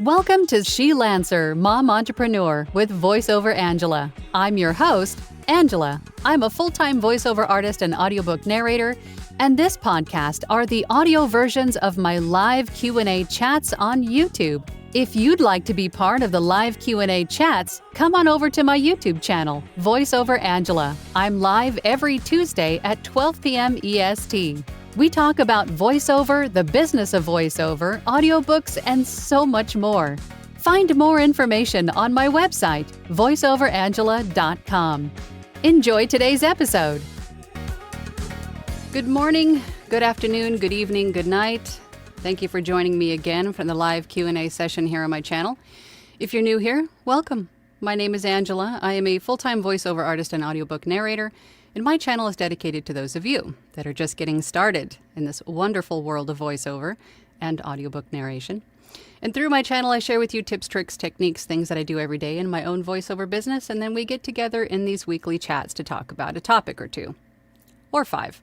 Welcome to She Lancer, Mom Entrepreneur with VoiceOver Angela. I'm your host, Angela. I'm a full-time voiceover artist and audiobook narrator, and this podcast are the audio versions of my live Q&A chats on YouTube. If you'd like to be part of the live Q&A chats, come on over to my YouTube channel, VoiceOver Angela. I'm live every Tuesday at 12 p.m. EST. We talk about voiceover, the business of voiceover, audiobooks, and so much more. Find more information on my website, voiceoverangela.com. Enjoy today's episode. Good morning, good afternoon, good evening, good night. Thank you for joining me again for the live Q&A session here on my channel. If you're new here, welcome. My name is Angela. I am a full-time voiceover artist and audiobook narrator, and my channel is dedicated to those of you that are just getting started in this wonderful world of voiceover and audiobook narration. And through my channel, I share with you tips, tricks, techniques, things that I do every day in my own voiceover business, and then we get together in these weekly chats to talk about a topic or two, or 5.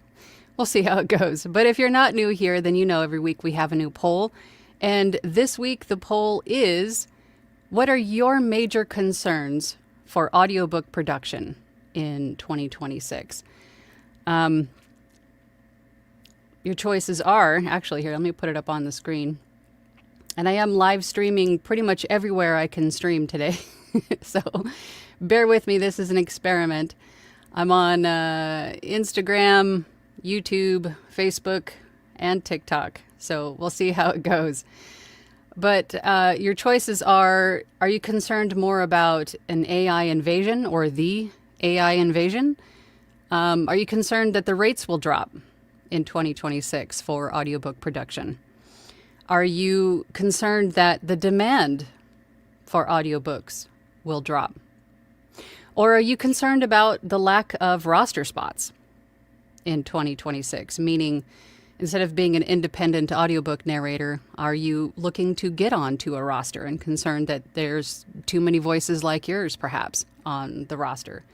We'll see how it goes. But if you're not new here, then you know every week we have a new poll. And this week the poll is, what are your major concerns for audiobook production in 2026? Your choices are, actually here, let me put it up on the screen. And I am live streaming pretty much everywhere I can stream today. So bear with me, this is an experiment. I'm on Instagram, YouTube, Facebook, and TikTok. So we'll see how it goes. But your choices are you concerned more about an AI invasion or the AI invasion? Are you concerned that the rates will drop in 2026 for audiobook production? Are you concerned that the demand for audiobooks will drop? Or are you concerned about the lack of roster spots in 2026, meaning instead of being an independent audiobook narrator, are you looking to get onto a roster and concerned that there's too many voices like yours, perhaps, on the roster?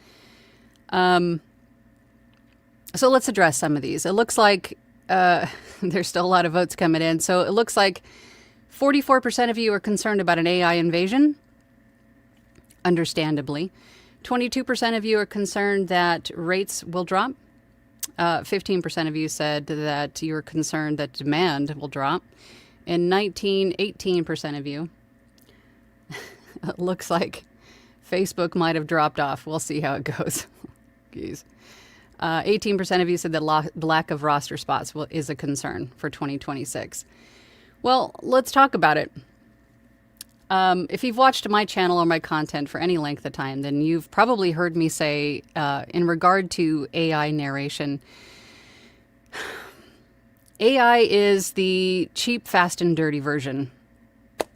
So let's address some of these. It looks like there's still a lot of votes coming in. So it looks like 44% of you are concerned about an AI invasion, understandably. 22% of you are concerned that rates will drop. 15% of you said that you're concerned that demand will drop. And 18% of you, it looks like Facebook might have dropped off. We'll see how it goes. Geez. 18% of you said that lack of roster spots is a concern for 2026. Well, let's talk about it. If you've watched my channel or my content for any length of time, then you've probably heard me say, in regard to AI narration, AI is the cheap, fast, and dirty version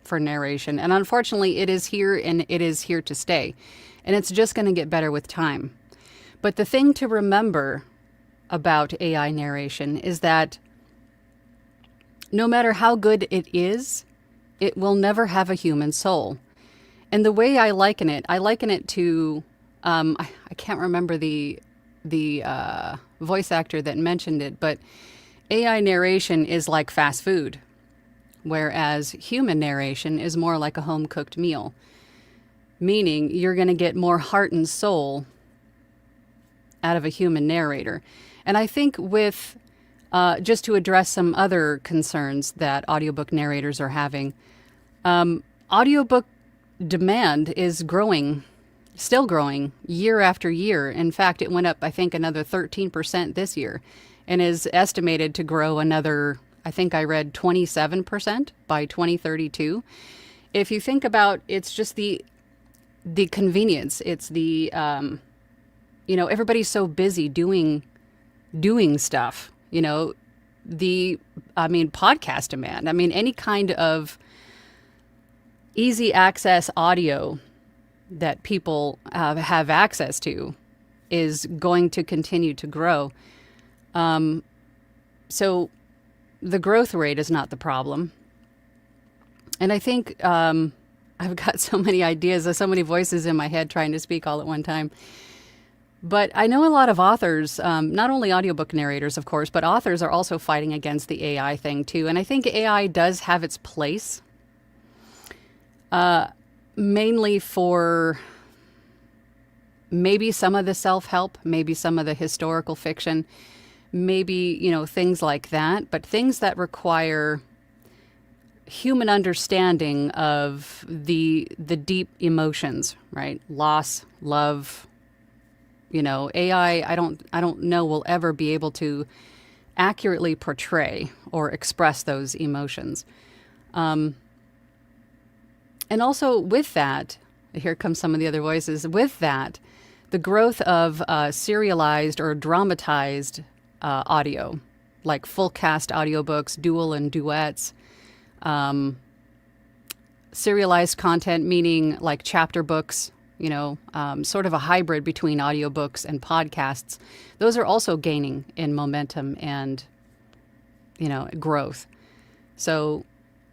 for narration. And unfortunately, it is here and it is here to stay. And it's just going to get better with time. But the thing to remember about AI narration is that no matter how good it is, it will never have a human soul. And the way I liken it to, I can't remember the voice actor that mentioned it, but AI narration is like fast food, whereas human narration is more like a home-cooked meal, meaning you're going to get more heart and soul out of a human narrator. And I think with, just to address some other concerns that audiobook narrators are having, audiobook demand is still growing year after year. In fact, it went up, I think, another 13% this year and is estimated to grow another, I think I read 27% by 2032. If you think about, it's just the convenience. It's the, everybody's so busy doing stuff, podcast demand. Any kind of easy access audio that people have access to is going to continue to grow. So the growth rate is not the problem. And I think I've got so many ideas, so many voices in my head trying to speak all at one time. But I know a lot of authors, not only audiobook narrators, of course, but authors are also fighting against the AI thing too. And I think AI does have its place. Mainly for maybe some of the self-help, maybe some of the historical fiction, maybe, things like that, but things that require human understanding of the deep emotions, right? Loss, love, AI, I don't know will ever be able to accurately portray or express those emotions. And also with that, here comes some of the other voices. With that, the growth of serialized or dramatized audio, like full cast audiobooks, dual and duets, serialized content, meaning like chapter books, sort of a hybrid between audiobooks and podcasts. Those are also gaining in momentum and, growth. So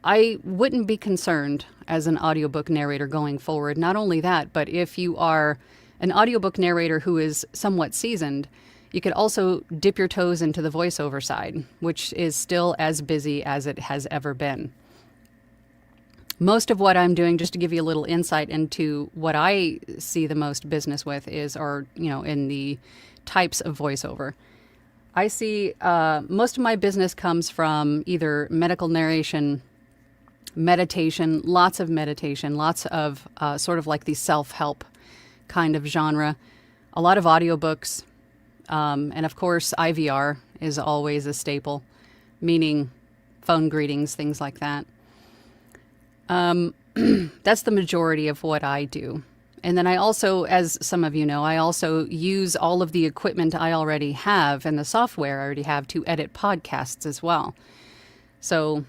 I wouldn't be concerned as an audiobook narrator going forward. Not only that, but if you are an audiobook narrator who is somewhat seasoned, you could also dip your toes into the voiceover side, which is still as busy as it has ever been. Most of what I'm doing, just to give you a little insight into what I see the most business with in the types of voiceover. I see most of my business comes from either medical narration, meditation, lots of sort of like the self-help kind of genre, a lot of audiobooks, and of course IVR is always a staple, meaning phone greetings, things like that. That's the majority of what I do. And then I also, as some of you know, I also use all of the equipment I already have and the software I already have to edit podcasts as well. So,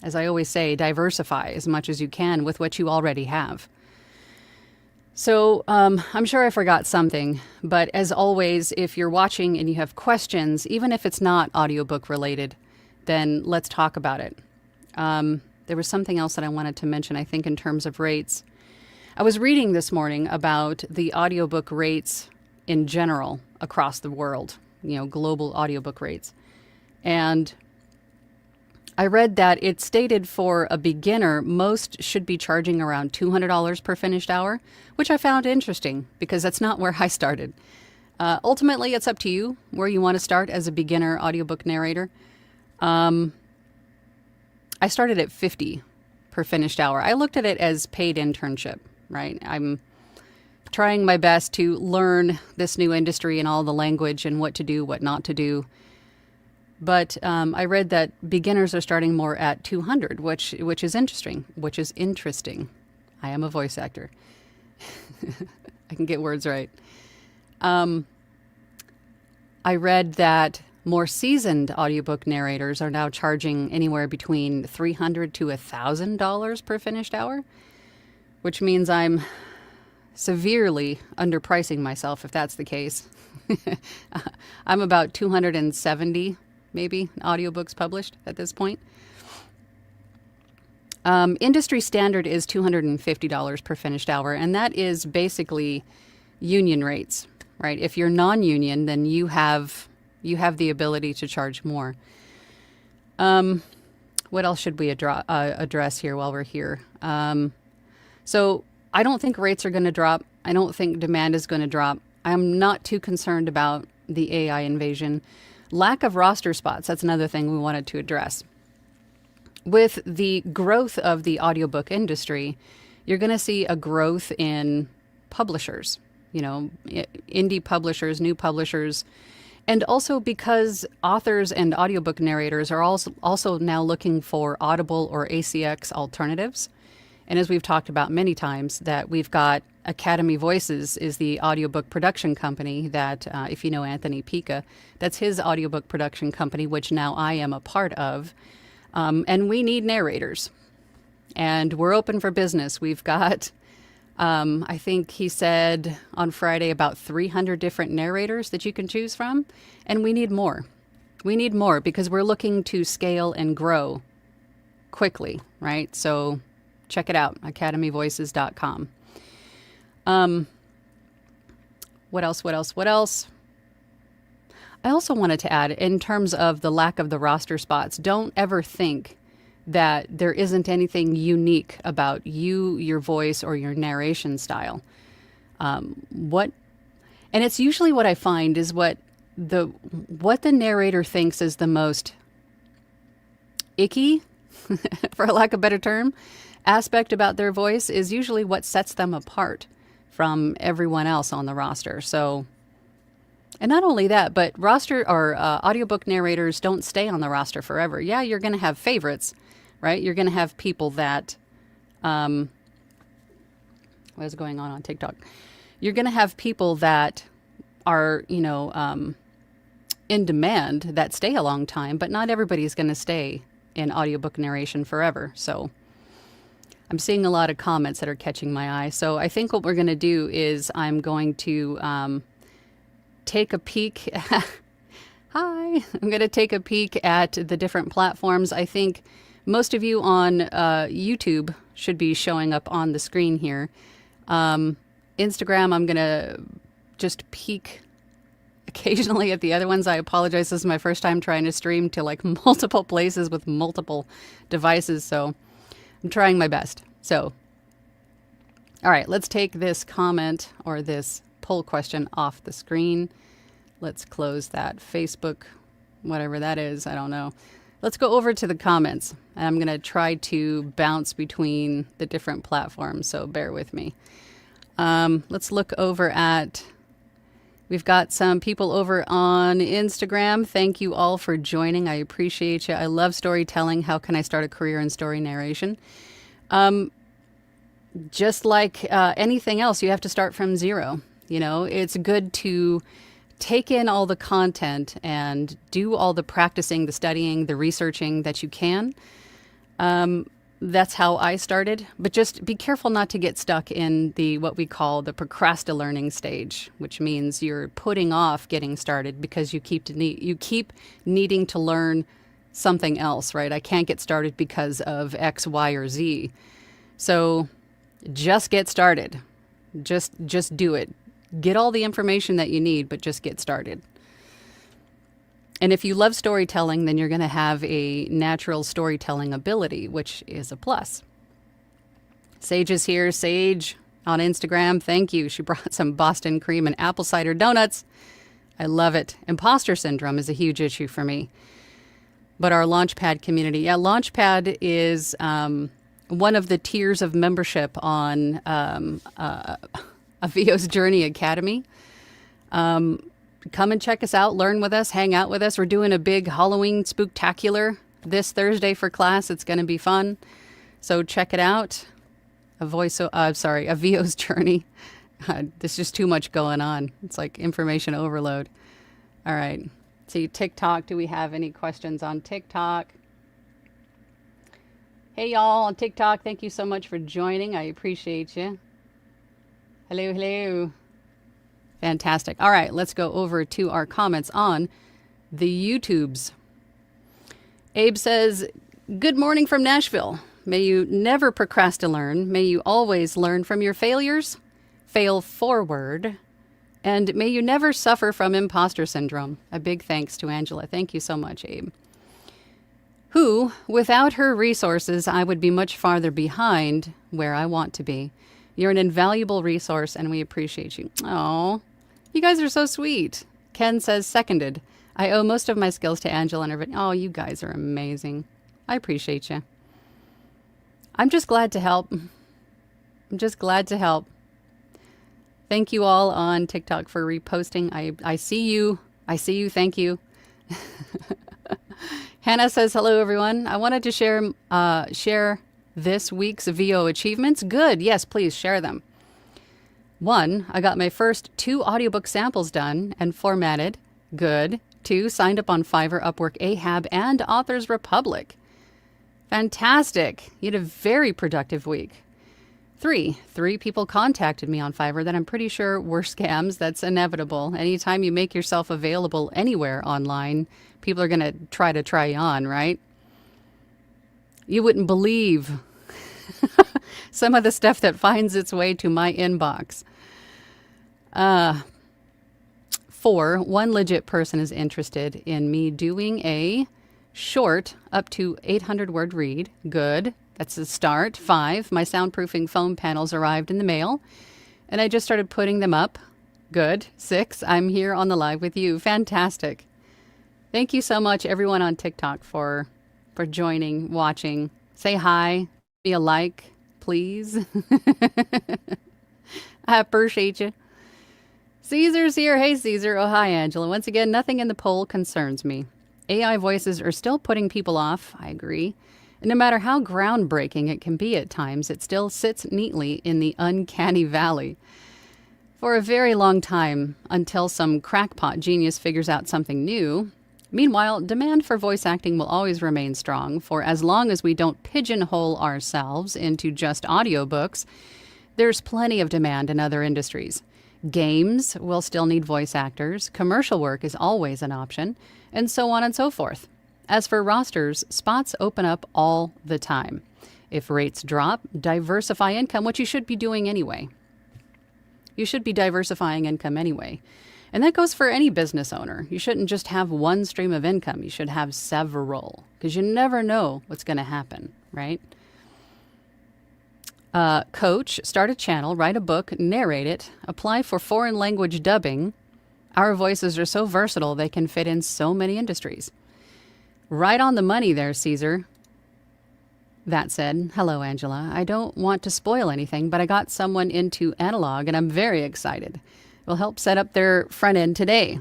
as I always say, diversify as much as you can with what you already have. So I'm sure I forgot something, but as always, if you're watching and you have questions, even if it's not audiobook related, then let's talk about it. There was something else that I wanted to mention, I think, in terms of rates. I was reading this morning about the audiobook rates in general across the world, global audiobook rates. And I read that it stated for a beginner, most should be charging around $200 per finished hour, which I found interesting because that's not where I started. Ultimately, it's up to you where you want to start as a beginner audiobook narrator. I started at $50 per finished hour. I looked at it as paid internship, right? I'm trying my best to learn this new industry and all the language and what to do, what not to do. But I read that beginners are starting more at $200, which is interesting. I am a voice actor. I can get words right. I read that more seasoned audiobook narrators are now charging anywhere between $300 to $1,000 per finished hour, which means I'm severely underpricing myself if that's the case. I'm about 270 maybe audiobooks published at this point. Industry standard is $250 per finished hour, and that is basically union rates, right? If you're non-union, then you have the ability to charge more. What else should we address here while we're here? So I don't think rates are going to drop. I don't think demand is going to drop. I'm not too concerned about the AI invasion. Lack of roster spots, that's another thing we wanted to address. With the growth of the audiobook industry, you're going to see a growth in publishers, indie publishers, new publishers, and also because authors and audiobook narrators are also now looking for Audible or ACX alternatives. And as we've talked about many times, that we've got Academy Voices is the audiobook production company that, if you know Anthony Pica, that's his audiobook production company, which now I am a part of. And we need narrators. And we're open for business. We've got, I think he said on Friday, about 300 different narrators that you can choose from. And we need more. We need more because we're looking to scale and grow quickly, right? So check it out, academyvoices.com. What else? I also wanted to add, in terms of the lack of the roster spots, don't ever think that there isn't anything unique about you, your voice, or your narration style. And it's usually what I find is what the narrator thinks is the most icky, for lack of a better term, aspect about their voice is usually what sets them apart from everyone else on the roster. So, and not only that, but audiobook narrators don't stay on the roster forever. Yeah, you're going to have favorites, right? You're going to have people that, what is going on TikTok? You're going to have people that are, in demand that stay a long time, but not everybody's going to stay in audiobook narration forever. So I'm seeing a lot of comments that are catching my eye. So I think what we're going to do is I'm going to take a peek. Hi. I'm going to take a peek at the different platforms. I think most of you on YouTube should be showing up on the screen here. Instagram, I'm going to just peek occasionally at the other ones. I apologize. This is my first time trying to stream to like multiple places with multiple devices. So I'm trying my best. So, all right, let's take this comment or this poll question off the screen. Let's close that Facebook, whatever that is. I don't know. Let's go over to the comments. I'm going to try to bounce between the different platforms. So bear with me. Let's look over at, we've got some people over on Instagram. Thank you all for joining. I appreciate you. I love storytelling. How can I start a career in story narration? Just like anything else, you have to start from zero. It's good to take in all the content and do all the practicing, the studying, the researching that you can. That's how I started, but just be careful not to get stuck in what we call the procrastinating stage, which means you're putting off getting started because you keep needing to learn something else, right? I can't get started because of X, Y, or Z. So just get started. Just do it. Get all the information that you need, but just get started. And if you love storytelling, then you're going to have a natural storytelling ability, which is a plus. Sage is here. Sage on Instagram. Thank you. She brought some Boston cream and apple cider donuts. I love it. Imposter syndrome is a huge issue for me. But our Launchpad community. Yeah, Launchpad is one of the tiers of membership on a VO's Journey Academy. Come and check us out, learn with us, hang out with us. We're doing a big Halloween spooktacular this Thursday for class. It's going to be fun. So check it out. A VO's Journey. There's just too much going on. It's like information overload. All right. See, TikTok. Do we have any questions on TikTok? Hey, y'all on TikTok. Thank you so much for joining. I appreciate you. Hello, hello. Fantastic. All right, let's go over to our comments on the YouTubes. Abe says, good morning from Nashville. May you never procrastinate. May you always learn from your failures, fail forward, and may you never suffer from imposter syndrome. A big thanks to Angela. Thank you so much, Abe. Who, without her resources, I would be much farther behind where I want to be. You're an invaluable resource, and we appreciate you. Oh, you guys are so sweet. Ken says, seconded. I owe most of my skills to Angela and everybody. Oh, you guys are amazing. I appreciate you. I'm just glad to help. I'm just glad to help. Thank you all on TikTok for reposting. I see you. I see you. Thank you. Hannah says, hello, everyone. I wanted to share this week's VO achievements. Good. Yes, please share them. 1, I got my first 2 audiobook samples done and formatted. Good. 2, signed up on Fiverr, Upwork, Ahab, and Authors Republic. Fantastic. You had a very productive week. 3 people contacted me on Fiverr that I'm pretty sure were scams. That's inevitable. Anytime you make yourself available anywhere online, people are going to try you on, right? You wouldn't believe some of the stuff that finds its way to my inbox. 4, one legit person is interested in me doing a Short, up to 800-word read. Good. That's a start. 5, my soundproofing foam panels arrived in the mail, and I just started putting them up. Good. 6, I'm here on the live with you. Fantastic. Thank you so much, everyone on TikTok, for joining, watching. Say hi. Be a like, please. I appreciate you. Caesar's here. Hey, Caesar. Oh, hi, Angela. Once again, nothing in the poll concerns me. AI voices are still putting people off. I agree. And no matter how groundbreaking it can be at times, it still sits neatly in the uncanny valley. For a very long time, until some crackpot genius figures out something new. Meanwhile, demand for voice acting will always remain strong, for as long as we don't pigeonhole ourselves into just audiobooks, there's plenty of demand in other industries. Games will still need voice actors, commercial work is always an option, and so on and so forth. As for rosters, spots open up all the time. If rates drop, diversify income, which you should be doing anyway. You should be diversifying income anyway. And that goes for any business owner. You shouldn't just have one stream of income. You should have several, because you never know what's going to happen, right? Coach, start a channel, write a book, narrate it, apply for foreign language dubbing. Our voices are so versatile, they can fit in so many industries. Right on the money there, Caesar. That said, hello, Angela. I don't want to spoil anything, but I got someone into analog, and I'm very excited. It will help set up their front end today.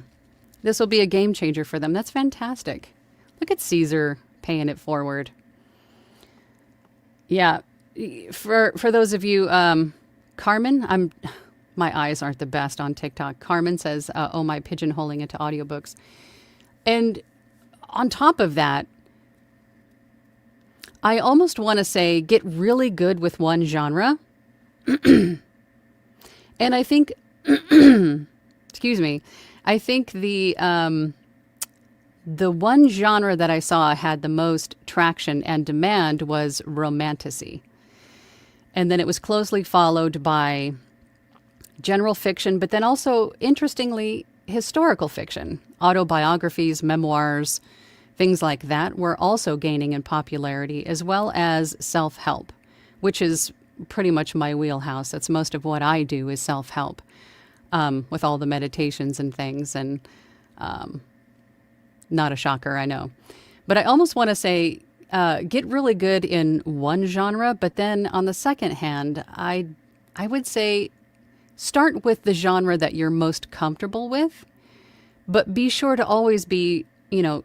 This will be a game changer for them. That's fantastic. Look at Caesar paying it forward. Yeah. For those of you, Carmen, my eyes aren't the best on TikTok. Carmen says, oh, my pigeonholing into audiobooks. And on top of that, I almost want to say get really good with one genre. And I think, excuse me, I think the one genre that I saw had the most traction and demand was romantasy. And then it was closely followed by general fiction, but then also, interestingly, historical fiction. Autobiographies, memoirs, things like that were also gaining in popularity, as well as self-help, which is pretty much my wheelhouse. That's most of what I do is self-help, with all the meditations and things. And not a shocker, I know. But I almost want to say, get really good in one genre, but then on the second hand, I would say start with the genre that you're most comfortable with, but be sure to always be,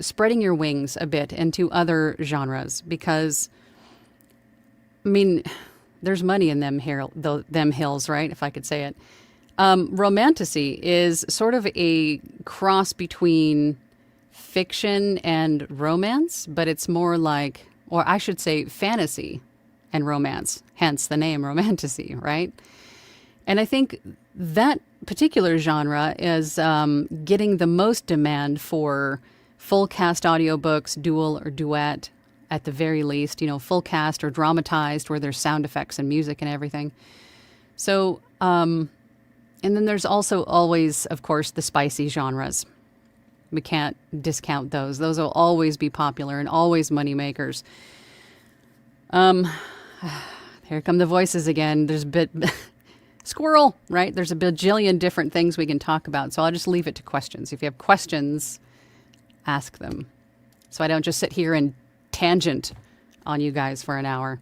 spreading your wings a bit into other genres, because, I mean, there's money in them hills, right? If I could say it. Romantasy is sort of a cross between fiction and romance, but it's more like, or I should say fantasy and romance, hence the name romantasy, right? And I think that particular genre is getting the most demand for full cast audiobooks, dual or duet, at the very least, full cast or dramatized where there's sound effects and music and everything. So, and then there's also always, of course, the spicy genres. We can't discount those. Those will always be popular and always money makers. Here come the voices again. There's a bit squirrel, right? There's a bajillion different things we can talk about. So I'll just leave it to questions. If you have questions, ask them. So I don't just sit here and tangent on you guys for an hour.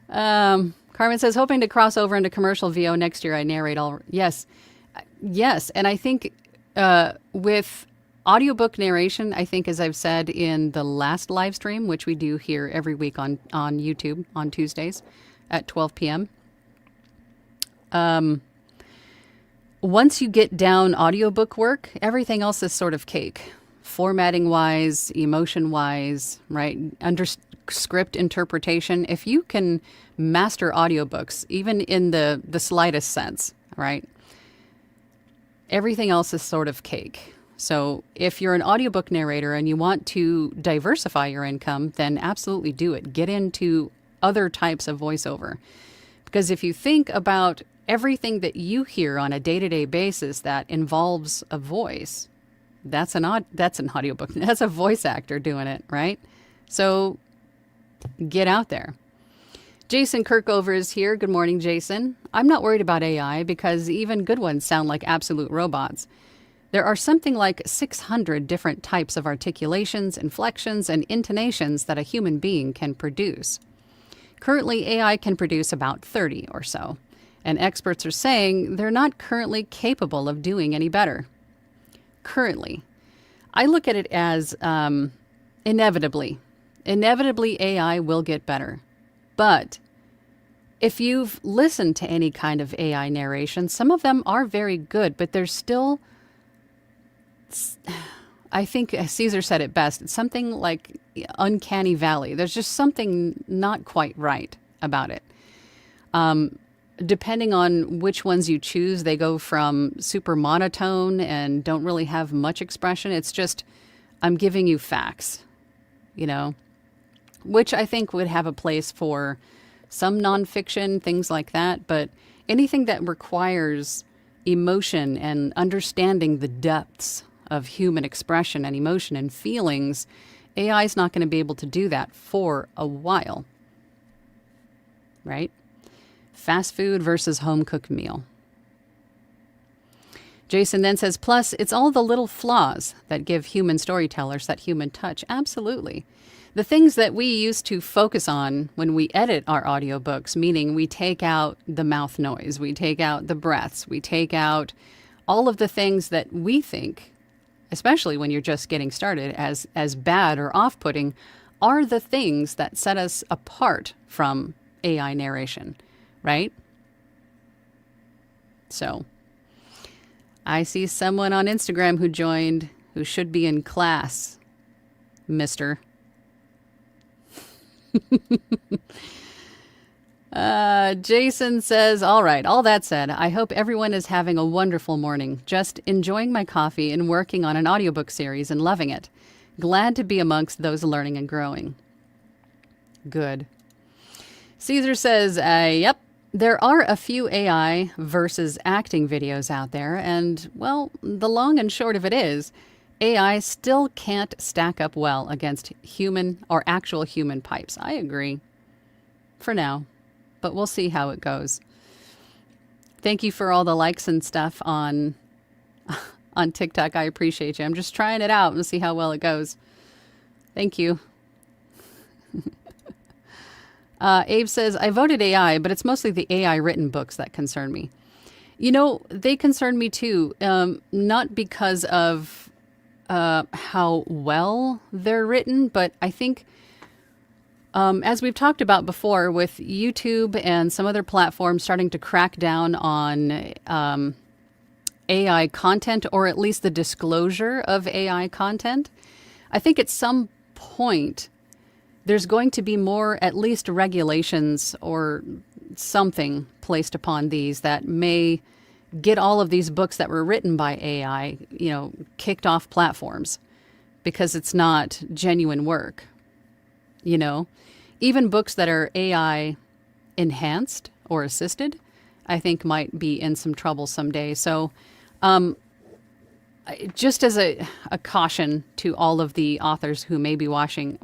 Carmen says, hoping to cross over into commercial VO next year. I narrate all. Yes. And I think with audiobook narration, I think, as I've said in the last live stream, which we do here every week on YouTube on Tuesdays at 12 p.m. Once you get down audiobook work, everything else is sort of cake. Formatting wise, emotion wise, right? Under script interpretation. If you can master audiobooks, even in the slightest sense, right? Everything else is sort of cake. So if you're an audiobook narrator and you want to diversify your income, then absolutely do it. Get into other types of voiceover. Because if you think about everything that you hear on a day-to-day basis that involves a voice, That's an audiobook. That's a voice actor doing it, right? So get out there. Jason Kirkover is here. Good morning, Jason. I'm not worried about AI because even good ones sound like absolute robots. There are something like 600 different types of articulations, inflections, and intonations that a human being can produce. Currently, AI can produce about 30 or so, and experts are saying they're not currently capable of doing any better. Currently. I look at it as inevitably. Inevitably, AI will get better. But if you've listened to any kind of AI narration, some of them are very good, but there's still, I think Caesar said it best, it's something like uncanny valley. There's just something not quite right about it. Depending on which ones you choose, they go from super monotone and don't really have much expression. It's just, I'm giving you facts, which I think would have a place for some nonfiction, things like that. But anything that requires emotion and understanding the depths of human expression and emotion and feelings, AI is not going to be able to do that for a while, right? Fast food versus home-cooked meal. Jason then says, plus, it's all the little flaws that give human storytellers that human touch. Absolutely. The things that we used to focus on when we edit our audiobooks, meaning we take out the mouth noise, we take out the breaths, we take out all of the things that we think, especially when you're just getting started, as bad or off-putting, are the things that set us apart from AI narration, right? So I see someone on Instagram who joined who should be in class, mister. Jason says, all right, all that said, I hope everyone is having a wonderful morning. Just enjoying my coffee and working on an audiobook series and loving it. Glad to be amongst those learning and growing. Good. Caesar says, yep, there are a few AI versus acting videos out there. And, well, the long and short of it is, AI still can't stack up well against human or actual human pipes. I agree. For now. But we'll see how it goes. Thank you for all the likes and stuff on TikTok. I appreciate you. I'm just trying it out and see how well it goes. Thank you. Abe says, I voted AI, but it's mostly the AI written books that concern me. They concern me too. Not because of how well they're written, but I think as we've talked about before with YouTube and some other platforms starting to crack down on AI content, or at least the disclosure of AI content, I think at some point there's going to be more, at least regulations or something placed upon these that may get all of these books that were written by AI, kicked off platforms because it's not genuine work. Even books that are AI enhanced or assisted, I think might be in some trouble someday. So just as a caution to all of the authors who may be watching,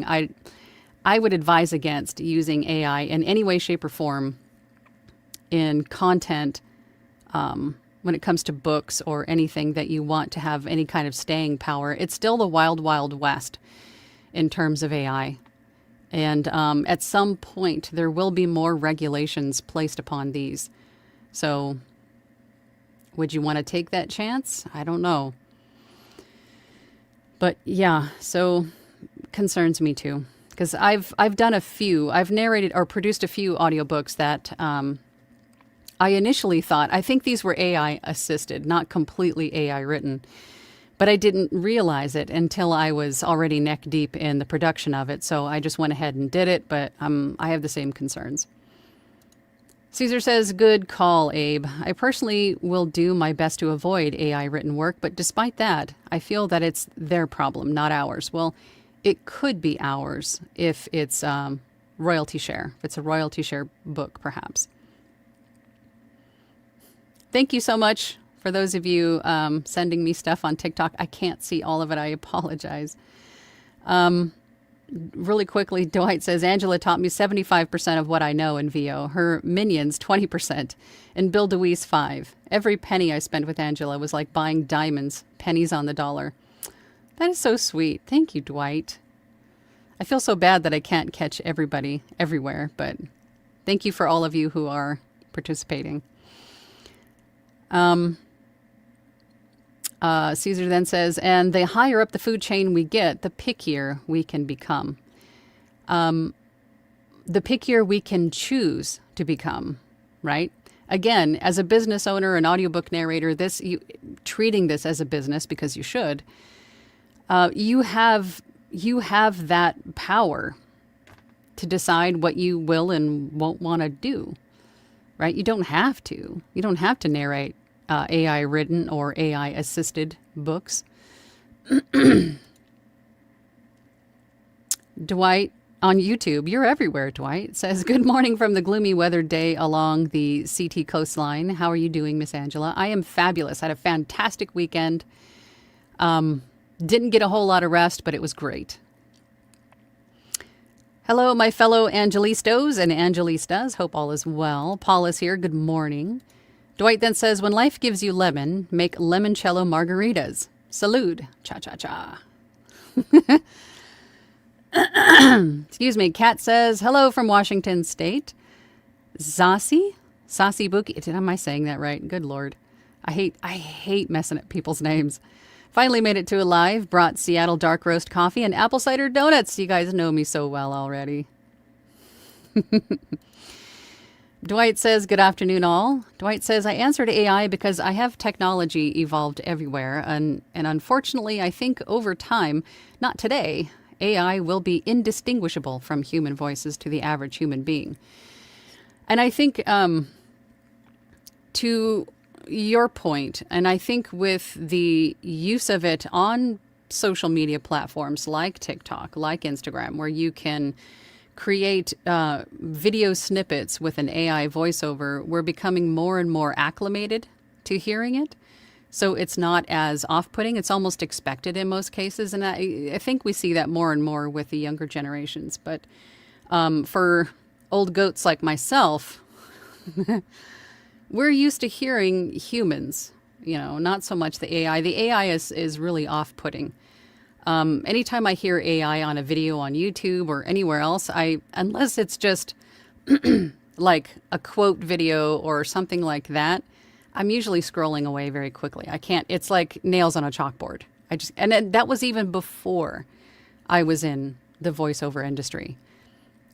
I would advise against using AI in any way, shape, or form in content when it comes to books or anything that you want to have any kind of staying power. It's still the wild, wild west in terms of AI. And at some point, there will be more regulations placed upon these. So would you want to take that chance? I don't know. But yeah, so concerns me too. Because I've done I've narrated or produced a few audiobooks that I initially thought, I think these were AI assisted, not completely AI written. But I didn't realize it until I was already neck deep in the production of it. So I just went ahead and did it, but I have the same concerns. Caesar says, good call, Abe. I personally will do my best to avoid AI written work, but despite that, I feel that it's their problem, not ours. Well, it could be ours if it's royalty share, if it's a royalty share book, perhaps. Thank you so much For those of you sending me stuff on TikTok, I can't see all of it. I apologize. Really quickly, Dwight says, Angela taught me 75% of what I know in VO. Her minions, 20%. And Bill DeWeese, 5%. Every penny I spent with Angela was like buying diamonds, pennies on the dollar. That is so sweet. Thank you, Dwight. I feel so bad that I can't catch everybody everywhere, but thank you for all of you who are participating. Caesar then says, and the higher up the food chain we get, the pickier we can become. The pickier we can choose to become, right? Again, as a business owner, an audiobook narrator, treating this as a business, because you should, you have that power to decide what you will and won't want to do, right? You don't have to. You don't have to narrate AI written or AI assisted books. Dwight on YouTube, you're everywhere, Dwight, says, good morning from the gloomy weather day along the CT coastline. How are you doing, Miss Angela? I am fabulous. I had a fantastic weekend. Didn't get a whole lot of rest, but it was great. Hello, my fellow Angelistos and Angelistas. Hope all is well. Paul is here. Good morning. Dwight then says, when life gives you lemon, make limoncello margaritas. Salud. Cha-cha-cha. Excuse me. Kat says, hello from Washington State. Zasi Buki. Am I saying that right? Good Lord. I hate messing up people's names. Finally made it to a live. Brought Seattle dark roast coffee and apple cider donuts. You guys know me so well already. Dwight says, good afternoon, all. Dwight says, I answered AI because I have technology evolved everywhere. And unfortunately, I think over time, not today, AI will be indistinguishable from human voices to the average human being. And I think to your point, and I think with the use of it on social media platforms like TikTok, like Instagram, where you can create video snippets with an AI voiceover, we're becoming more and more acclimated to hearing it. So it's not as off-putting. It's almost expected in most cases. And I think we see that more and more with the younger generations. But for old goats like myself, we're used to hearing humans, not so much the AI. The AI is really off-putting. Anytime I hear AI on a video on YouTube or anywhere else, unless it's just like a quote video or something like that, I'm usually scrolling away very quickly. I can't, it's like nails on a chalkboard. And that was even before I was in the voiceover industry.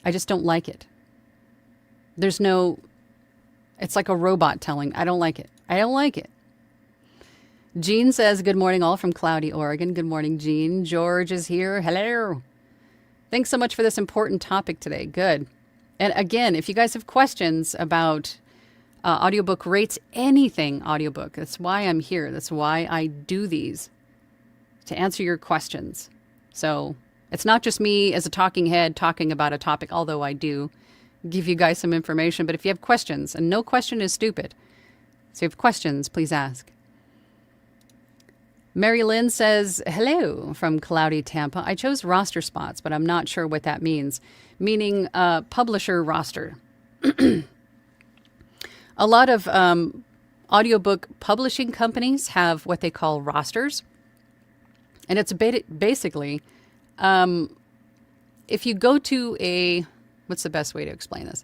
I just don't like it. It's like a robot telling, I don't like it. I don't like it. Jean says, good morning all from cloudy Oregon. Good morning, Jean. George is here. Hello. Thanks so much for this important topic today. Good. And again, if you guys have questions about audiobook rates, anything audiobook, that's why I'm here. That's why I do these, to answer your questions. So it's not just me as a talking head talking about a topic, although I do give you guys some information. But if you have questions, and no question is stupid, so if you have questions, please ask. Mary Lynn says, hello from cloudy Tampa. I chose roster spots, but I'm not sure what that means. Meaning publisher roster. A lot of audiobook publishing companies have what they call rosters. And it's basically, if you go to what's the best way to explain this?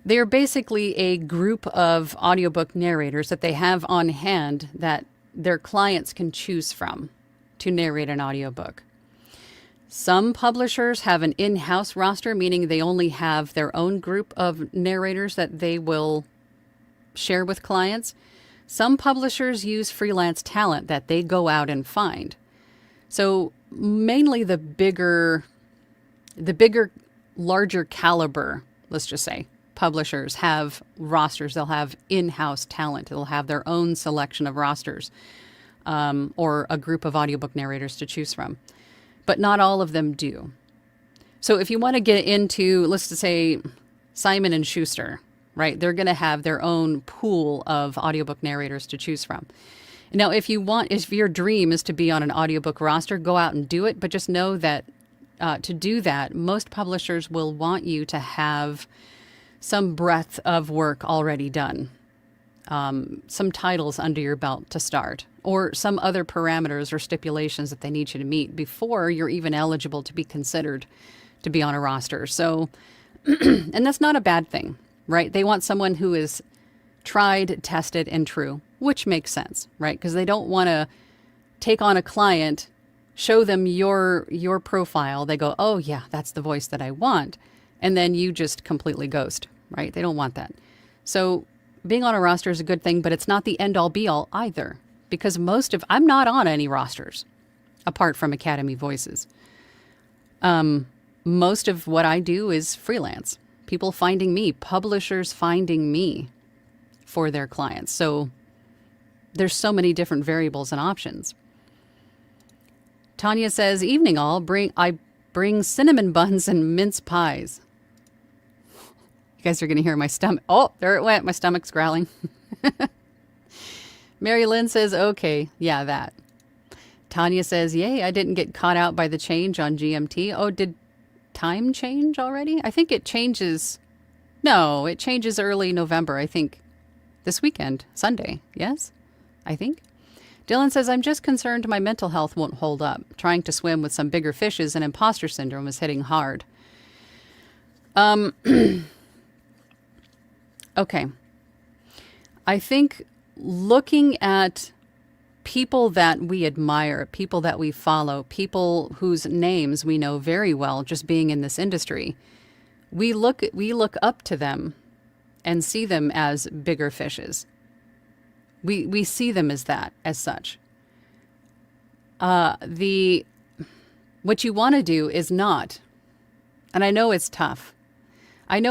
They're basically a group of audiobook narrators that they have on hand that their clients can choose from to narrate an audiobook. Some publishers have an in-house roster, meaning they only have their own group of narrators that they will share with clients. Some publishers use freelance talent that they go out and find. So mainly the bigger, larger caliber, let's just say, publishers have rosters. They'll have in-house talent. They'll have their own selection of rosters or a group of audiobook narrators to choose from. But not all of them do. So if you want to get into, let's just say, Simon & Schuster, right? They're going to have their own pool of audiobook narrators to choose from. Now, if your dream is to be on an audiobook roster, go out and do it. But just know that to do that, most publishers will want you to have some breadth of work already done, some titles under your belt to start, or some other parameters or stipulations that they need you to meet before you're even eligible to be considered to be on a roster. So, and that's not a bad thing, right? They want someone who is tried, tested, and true, which makes sense, right? Because they don't want to take on a client, show them your profile. They go, oh yeah, that's the voice that I want. And then you just completely ghost, right? They don't want that. So being on a roster is a good thing, but it's not the end all be all either, because I'm not on any rosters apart from Academy Voices. Most of what I do is freelance. People finding me, publishers finding me for their clients. So there's so many different variables and options. Tanya says, evening all, I bring cinnamon buns and mince pies. You guys are going to hear my stomach. Oh, there it went. My stomach's growling. Mary Lynn says, okay, yeah, that. Tanya says, yay, I didn't get caught out by the change on GMT. Oh, did time change already? I think it changes. No, it changes early November, I think. This weekend, Sunday, yes? I think. Dylan says, I'm just concerned my mental health won't hold up. Trying to swim with some bigger fishes and imposter syndrome is hitting hard. Okay. I think looking at people that we admire, people that we follow, people whose names we know very well just being in this industry, we look up to them and see them as bigger fishes. We see them as that, as such. What you want to do is not, and I know it's tough. I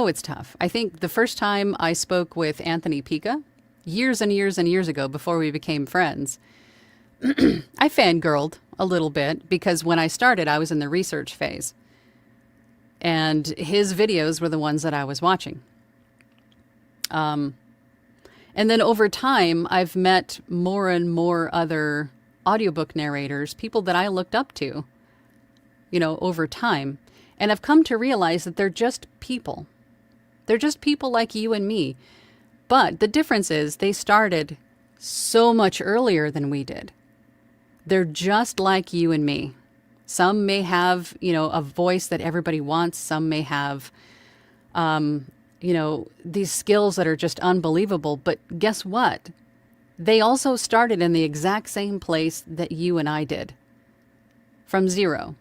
think the first time I spoke with Anthony Pica, years and years and years ago before we became friends, I fangirled a little bit because when I started, I was in the research phase. And his videos were the ones that I was watching. And then over time, I've met more and more other audiobook narrators, people that I looked up to, over time. And I've come to realize that they're just people. They're just people like you and me. But the difference is they started so much earlier than we did. They're just like you and me. Some may have, a voice that everybody wants. Some may have, these skills that are just unbelievable. But guess what? They also started in the exact same place that you and I did, from zero.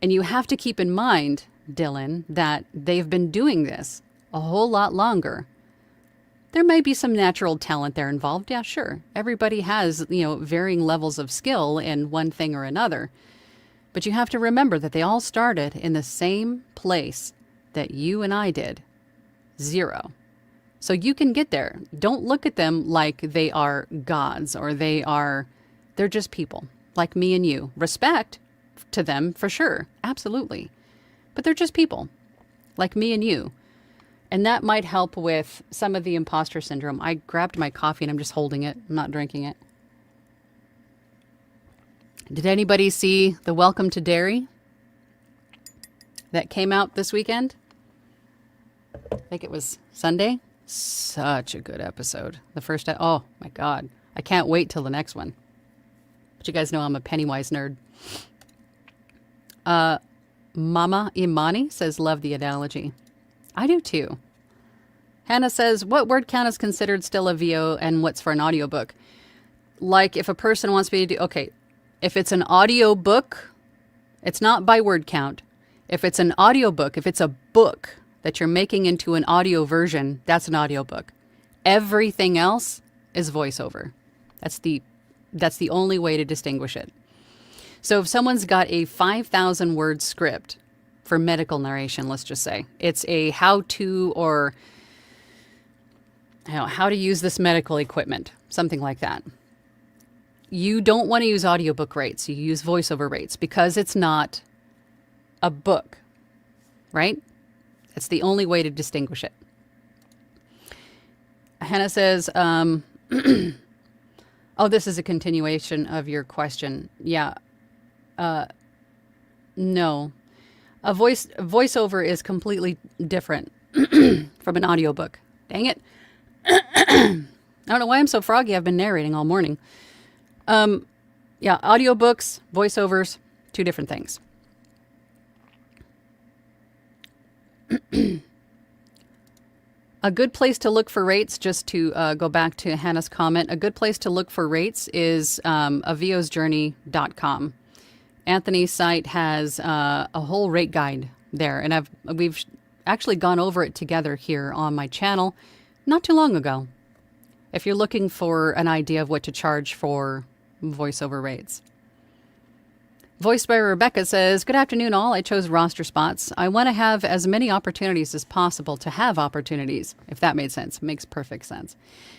And you have to keep in mind, Dylan, that they've been doing this a whole lot longer. There may be some natural talent there involved. Yeah, sure. Everybody has, varying levels of skill in one thing or another. But you have to remember that they all started in the same place that you and I did. Zero. So you can get there. Don't look at them like they are gods or they're just people like me and you. Respect to them for sure. Absolutely. But they're just people like me and you. And that might help with some of the imposter syndrome. I grabbed my coffee and I'm just holding it. I'm not drinking it. Did anybody see the Welcome to Derry that came out this weekend? I think it was Sunday. Such a good episode. The first, oh my God. I can't wait till the next one. But you guys know I'm a Pennywise nerd. Mama Imani says, love the analogy. I do too. Hannah says, what word count is considered still a VO and what's for an audiobook? Like if a person wants me to do, okay, if it's an audiobook, it's not by word count. If it's an audiobook, if it's a book that you're making into an audio version, that's an audiobook. Everything else is voiceover. That's the only way to distinguish it. So if someone's got a 5,000 word script for medical narration, let's just say, it's a how-to or how to use this medical equipment, something like that. You don't want to use audiobook rates. You use voiceover rates because it's not a book, right? It's the only way to distinguish it. Hannah says, oh, this is a continuation of your question. Yeah. No. A voiceover is completely different from an audiobook. Dang it. I don't know why I'm so froggy. I've been narrating all morning. Yeah, audiobooks, voiceovers, two different things. A good place to look for rates, just to go back to Hannah's comment, a good place to look for rates is aviosjourney.com. Anthony's site has a whole rate guide there, and we've actually gone over it together here on my channel not too long ago. If you're looking for an idea of what to charge for voiceover rates. Voiced by Rebecca says, good afternoon all. I chose roster spots. I want to have as many opportunities as possible to have opportunities, if that made sense. Makes perfect sense.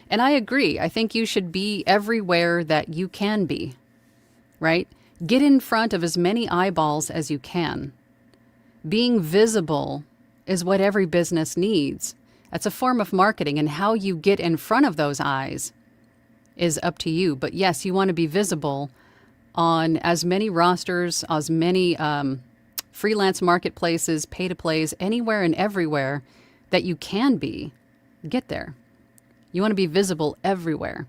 And I agree. I think you should be everywhere that you can be, right? Get in front of as many eyeballs as you can. Being visible is what every business needs. That's a form of marketing, and how you get in front of those eyes is up to you. But yes, you want to be visible on as many rosters, as many freelance marketplaces, pay-to-plays, anywhere and everywhere that you can be. Get there. You want to be visible everywhere.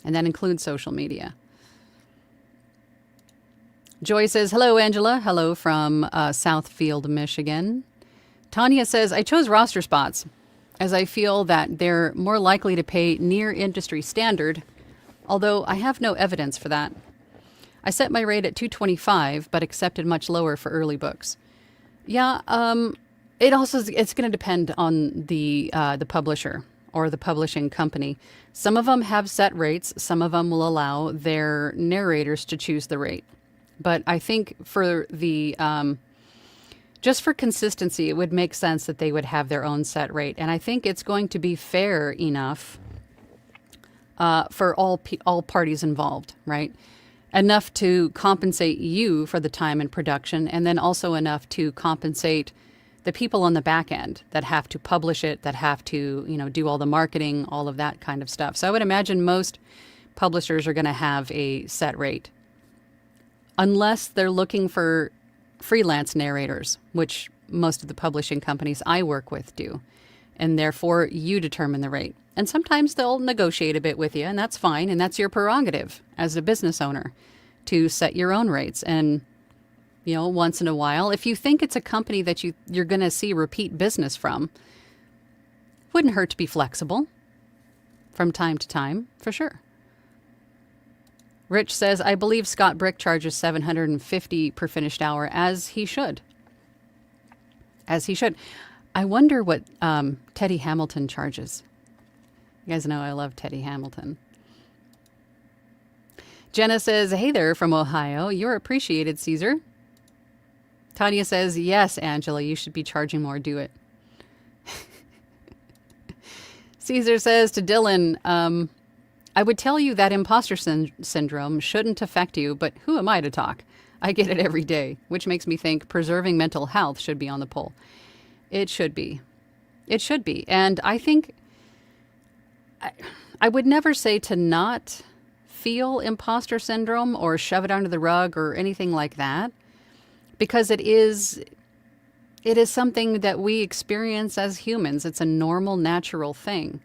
And that includes social media. Joy says, hello, Angela. Hello from Southfield, Michigan. Tanya says, I chose roster spots as I feel that they're more likely to pay near industry standard, although I have no evidence for that. I set my rate at $225, but accepted much lower for early books. Yeah, it's going to depend on the publisher or the publishing company. Some of them have set rates. Some of them will allow their narrators to choose the rate. But I think for the just for consistency, it would make sense that they would have their own set rate, and I think it's going to be fair enough for all parties involved, right? Enough to compensate you for the time and production, and then also enough to compensate the people on the back end that have to publish it, that have to, do all the marketing, all of that kind of stuff. So I would imagine most publishers are going to have a set rate, unless they're looking for freelance narrators, which most of the publishing companies I work with do. And therefore, you determine the rate. And sometimes they'll negotiate a bit with you, and that's fine. And that's your prerogative as a business owner to set your own rates. And, once in a while, if you think it's a company that you're going to see repeat business from, wouldn't hurt to be flexible from time to time, for sure. Rich says, I believe Scott Brick charges $750 per finished hour, as he should. As he should. I wonder what Teddy Hamilton charges. You guys know I love Teddy Hamilton. Jenna says, hey there from Ohio. You're appreciated, Caesar. Tanya says, yes, Angela, you should be charging more. Do it. Caesar says to Dylan, I would tell you that imposter syndrome shouldn't affect you, but who am I to talk? I get it every day, which makes me think preserving mental health should be on the poll. It should be. It should be. And I think I would never say to not feel imposter syndrome or shove it under the rug or anything like that, because it is something that we experience as humans. It's a normal, natural thing.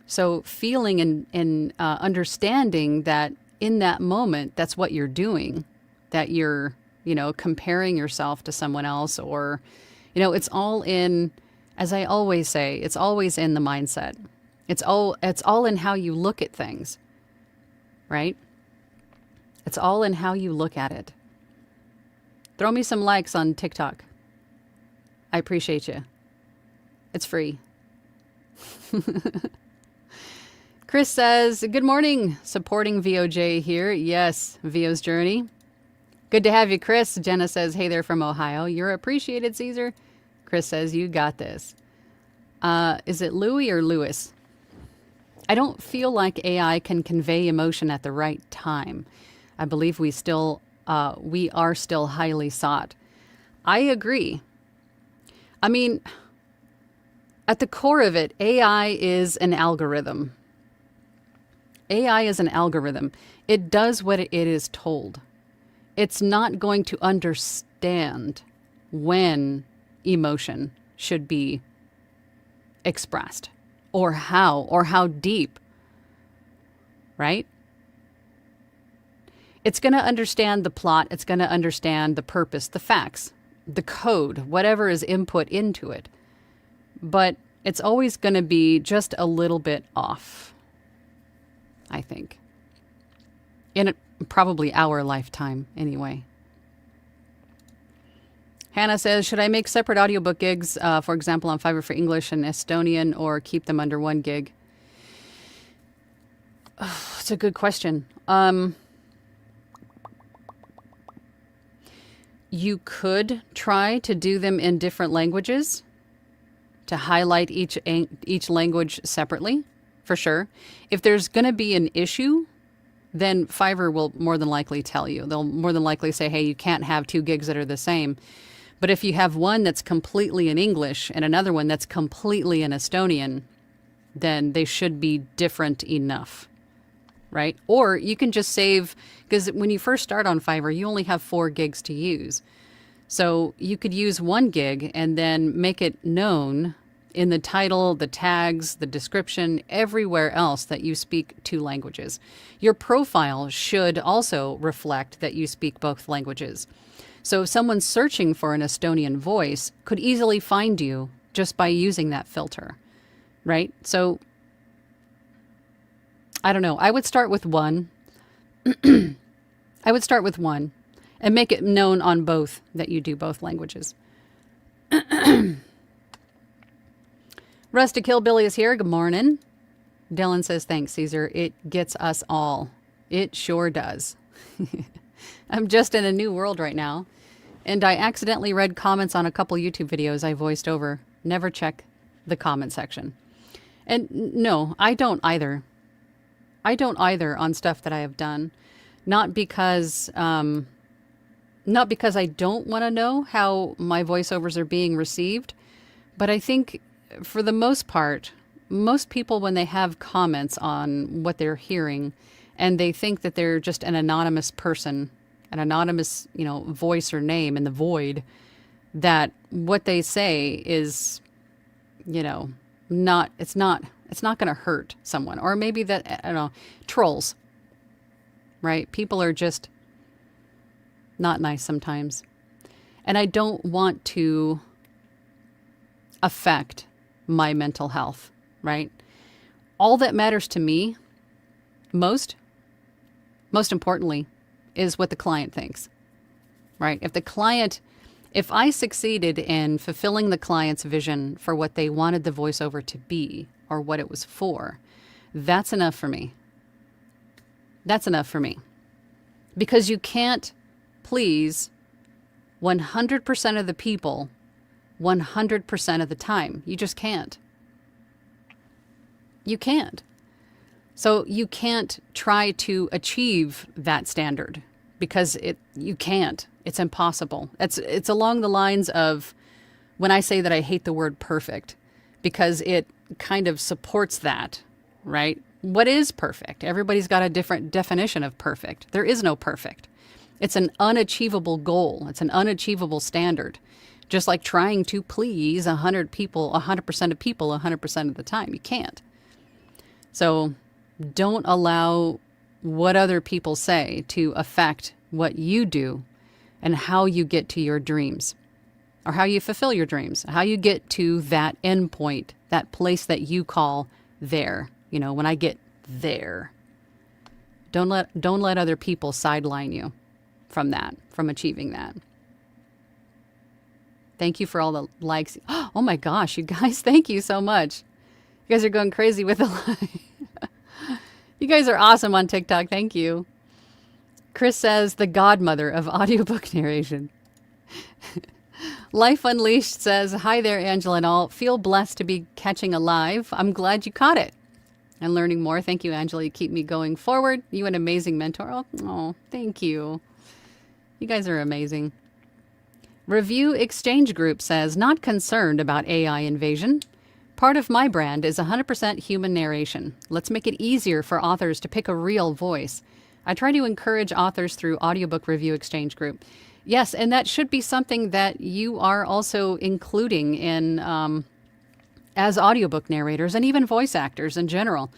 So feeling and understanding that in that moment, that's what you're doing, that you're, comparing yourself to someone else, or, it's all in, as I always say, it's always in the mindset. It's all in how you look at things, right? It's all in how you look at it. Throw me some likes on TikTok. I appreciate you. It's free. Chris says, good morning, supporting VOJ here. Yes, VO's journey. Good to have you, Chris. Jenna says, hey there from Ohio. You're appreciated, Caesar. Chris says, you got this. Is it Louis or Lewis? I don't feel like AI can convey emotion at the right time. I believe we are still highly sought. I agree. I mean, At the core of it, AI is an algorithm. AI is an algorithm. It does what it is told. It's not going to understand when emotion should be expressed or how deep, right? It's going to understand the plot. It's going to understand the purpose, the facts, the code, whatever is input into it. But it's always going to be just a little bit off, I think. In probably our lifetime, anyway. Hannah says, should I make separate audiobook gigs, for example, on Fiverr for English and Estonian, or keep them under one gig? Oh, it's a good question. You could try to do them in different languages, to highlight each language separately, for sure. If there's going to be an issue, then Fiverr will more than likely tell you. They'll more than likely say, hey, you can't have 2 gigs that are the same. But if you have one that's completely in English and another one that's completely in Estonian, then they should be different enough, right? Or you can just save, because when you first start on Fiverr, you only have 4 gigs to use. So you could use 1 gig and then make it known in the title, the tags, the description, everywhere else that you speak 2 languages. Your profile should also reflect that you speak both languages. So if someone's searching for an Estonian voice, could easily find you just by using that filter, right? So I don't know. I would start with 1. I would start with 1 and make it known on both that you do both languages. Rustic Hillbilly is here. Good morning. Dylan says, thanks, Caesar. It gets us all. It sure does. I'm just in a new world right now. And I accidentally read comments on a couple YouTube videos I voiced over. Never check the comment section. And no, I don't either. I don't either on stuff that I have done. Not because I don't want to know how my voiceovers are being received, but I think for the most part, most people, when they have comments on what they're hearing and they think that they're just an anonymous person, an anonymous, voice or name in the void, that what they say is, it's not going to hurt someone. Or maybe that, I don't know, trolls, right? People are just not nice sometimes. And I don't want to affect my mental health, right? All that matters to me most importantly, is what the client thinks, right? If I succeeded in fulfilling the client's vision for what they wanted the voiceover to be or what it was for, that's enough for me. That's enough for me. Because you can't please 100% of the people 100% of the time. You just can't. You can't. So you can't try to achieve that standard because you can't. It's impossible. It's along the lines of when I say that I hate the word perfect, because it kind of supports that, right? What is perfect? Everybody's got a different definition of perfect. There is no perfect. It's an unachievable goal. It's an unachievable standard. Just like trying to please 100% of people 100% of the time. You can't. So don't allow what other people say to affect what you do and how you get to your dreams, or how you fulfill your dreams, how you get to that end point, that place that you call there. When I get there, don't let other people sideline you from achieving that. Thank you for all the likes. Oh my gosh, you guys, thank you so much. You guys are going crazy with the like. You guys are awesome on TikTok. Thank you. Chris says, the godmother of audiobook narration. Life Unleashed says, hi there, Angela and all. Feel blessed to be catching a live. I'm glad you caught it and learning more. Thank you, Angela. You keep me going forward. You an amazing mentor. Oh, thank you. You guys are amazing. Review Exchange Group says, not concerned about AI invasion. Part of my brand is 100% human narration. Let's make it easier for authors to pick a real voice. I try to encourage authors through Audiobook Review Exchange Group. Yes, and that should be something that you are also including in as audiobook narrators and even voice actors in general.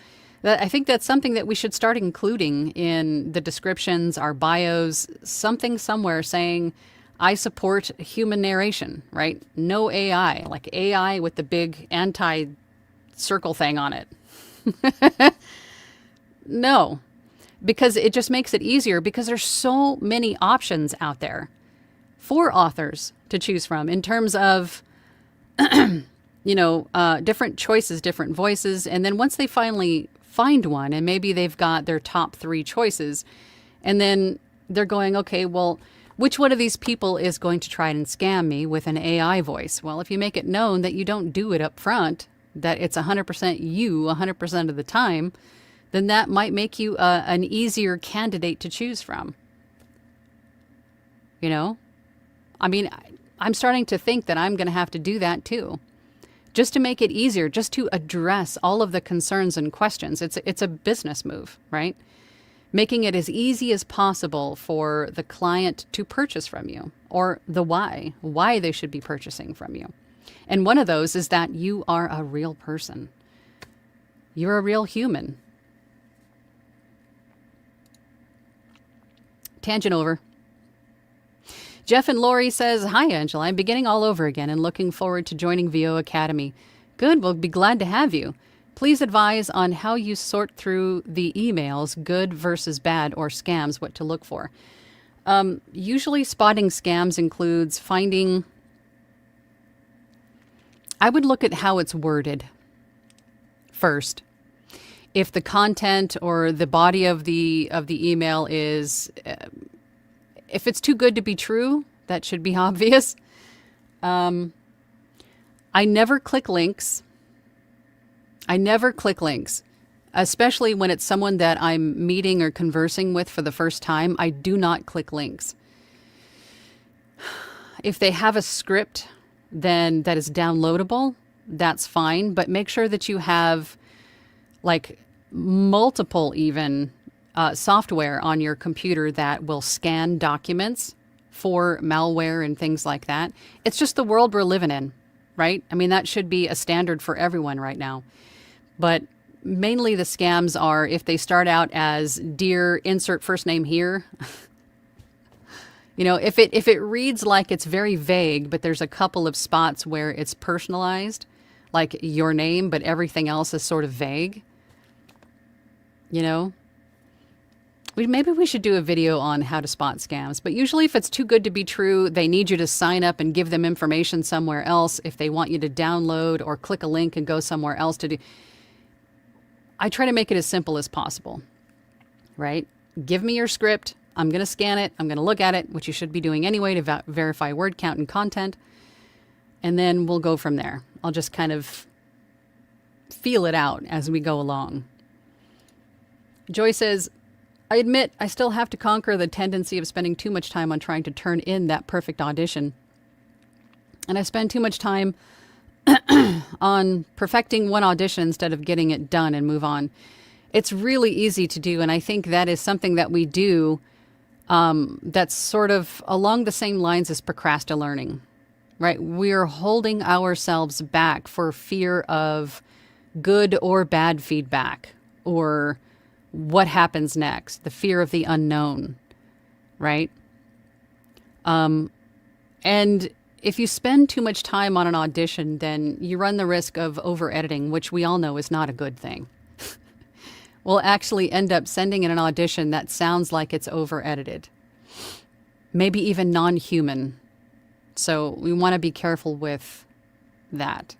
I think that's something that we should start including in the descriptions, our bios, something somewhere saying, I support human narration, right? No AI, like AI with the big anti-circle thing on it. No, because it just makes it easier because there's so many options out there for authors to choose from in terms of, different choices, different voices. And then once they finally find one, and maybe they've got their top 3 choices, and then they're going, okay, well, which one of these people is going to try and scam me with an AI voice? Well, if you make it known that you don't do it up front, that it's 100% you 100% of the time, then that might make you an easier candidate to choose from. I mean, I'm starting to think that I'm going to have to do that too, just to make it easier, just to address all of the concerns and questions. It's a business move, right? Making it as easy as possible for the client to purchase from you, or the why they should be purchasing from you. And one of those is that you are a real person. You're a real human. Tangent over. Jeff and Lori says, hi, Angela. I'm beginning all over again and looking forward to joining VO Academy. Good. We'll be glad to have you. Please advise on how you sort through the emails, good versus bad, or scams, what to look for. Usually spotting scams includes finding... I would look at how it's worded first. If the content or the body of the email is... if it's too good to be true, that should be obvious. I never click links. Especially when it's someone that I'm meeting or conversing with for the first time. I do not click links. If they have a script then that is downloadable, that's fine. But make sure that you have like multiple even software on your computer that will scan documents for malware and things like that. It's just the world we're living in, right? I mean, that should be a standard for everyone right now. But mainly the scams are if they start out as dear insert first name here. If it reads like it's very vague, but there's a couple of spots where it's personalized, like your name, but everything else is sort of vague. Maybe we should do a video on how to spot scams. But usually if it's too good to be true, they need you to sign up and give them information somewhere else. If they want you to download or click a link and go somewhere else to do... I try to make it as simple as possible, right? Give me your script. I'm going to scan it. I'm going to look at it, which you should be doing anyway to verify word count and content. And then we'll go from there. I'll just kind of feel it out as we go along. Joy says, I admit I still have to conquer the tendency of spending too much time on trying to turn in that perfect audition. And I spend too much time on perfecting one audition instead of getting it done and move on. It's really easy to do, and I think that is something that we do that's sort of along the same lines as procrastinating, right? We're holding ourselves back for fear of good or bad feedback or what happens next, the fear of the unknown, right? And if you spend too much time on an audition, then you run the risk of over-editing, which we all know is not a good thing. We'll actually end up sending in an audition that sounds like it's over-edited, maybe even non-human. So we want to be careful with that.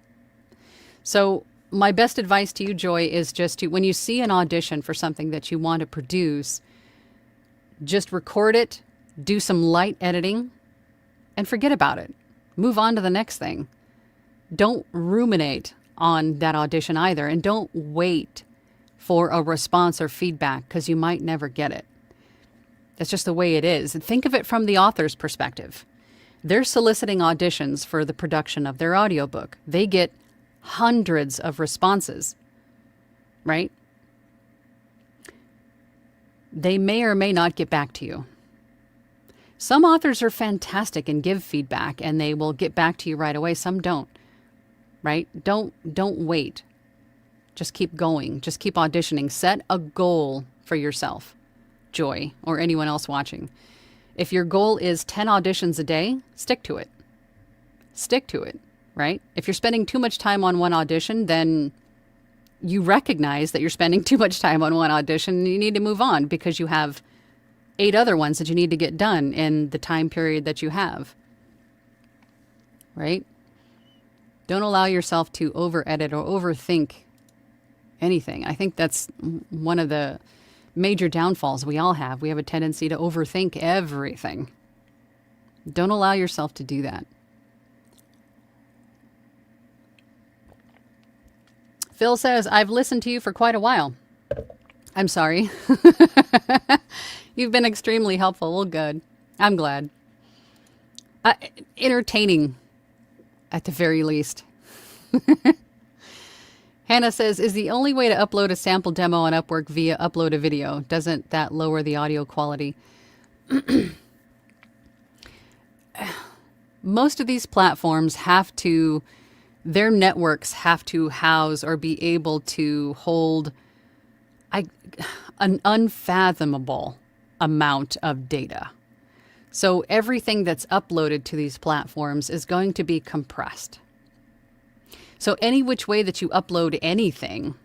So my best advice to you, Joy, is just to, when you see an audition for something that you want to produce, just record it, do some light editing, and forget about it. Move on to the next thing. Don't ruminate on that audition either, and don't wait for a response or feedback because you might never get it. That's just the way it is. And think of it from the author's perspective. They're soliciting auditions for the production of their audiobook. They get hundreds of responses, right? They may or may not get back to you. Some authors are fantastic and give feedback and they will get back to you right away. Some don't, right? Don't wait. Just keep going. Just keep auditioning. Set a goal for yourself, Joy, or anyone else watching. If your goal is 10 auditions a day, stick to it. Stick to it, right? If you're spending too much time on one audition, then you recognize that you're spending too much time on one audition and you need to move on because you have 8 other ones that you need to get done in the time period that you have, right? Don't allow yourself to over-edit or overthink anything. I think that's one of the major downfalls we all have. We have a tendency to overthink everything. Don't allow yourself to do that. Phil says, I've listened to you for quite a while. I'm sorry. You've been extremely helpful. Well, good. I'm glad. Entertaining, at the very least. Hannah says, is the only way to upload a sample demo on Upwork via upload a video? Doesn't that lower the audio quality? Most of these platforms have to, their networks have to house or be able to hold an unfathomable amount of data. So everything that's uploaded to these platforms is going to be compressed. So any which way that you upload anything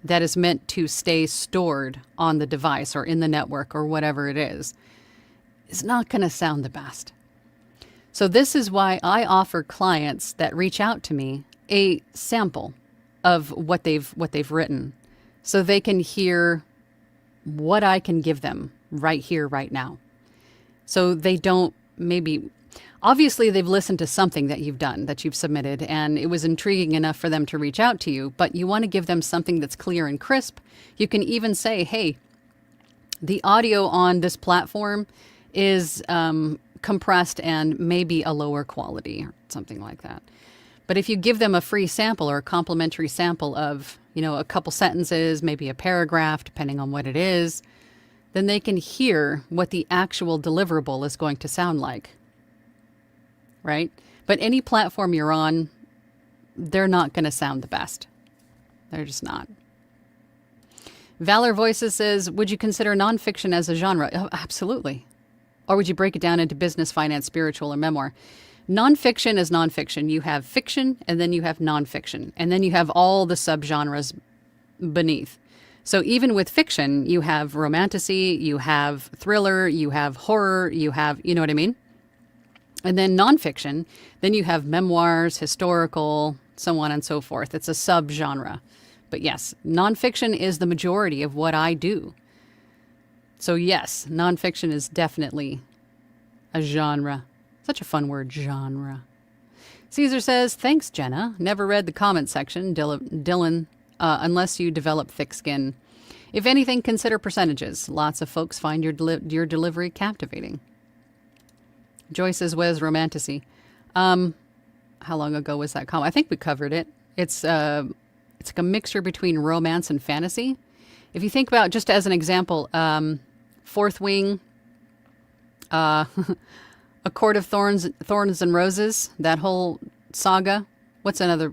that is meant to stay stored on the device or in the network or whatever it is not going to sound the best. So this is why I offer clients that reach out to me a sample of what they've written so they can hear what I can give them right here, right now. So they don't obviously they've listened to something that you've done, that you've submitted, and it was intriguing enough for them to reach out to you, but you want to give them something that's clear and crisp. You can even say, hey, the audio on this platform is compressed and maybe a lower quality or something like that. But if you give them a free sample or a complimentary sample of, a couple sentences, maybe a paragraph, depending on what it is, then they can hear what the actual deliverable is going to sound like, right? But any platform you're on, they're not going to sound the best. They're just not. Valor Voices says, would you consider nonfiction as a genre? Oh, absolutely. Or would you break it down into business, finance, spiritual, or memoir? Nonfiction is nonfiction. You have fiction, and then you have nonfiction. And then you have all the subgenres beneath. So even with fiction, you have romantasy, you have thriller, you have horror, you have, you know what I mean? And then nonfiction, then you have memoirs, historical, so on and so forth. It's a subgenre. But yes, nonfiction is the majority of what I do. So yes, nonfiction is definitely a genre. Such a fun word, genre. Caesar says, thanks, Jenna. Never read the comment section, Dylan, unless you develop thick skin. If anything, consider percentages. Lots of folks find your delivery captivating. Joyce says, where's romantasy? How long ago was that comment? I think we covered it. It's like a mixture between romance and fantasy. If you think about, just as an example, Fourth Wing, A Court of Thorns and Roses, that whole saga. What's another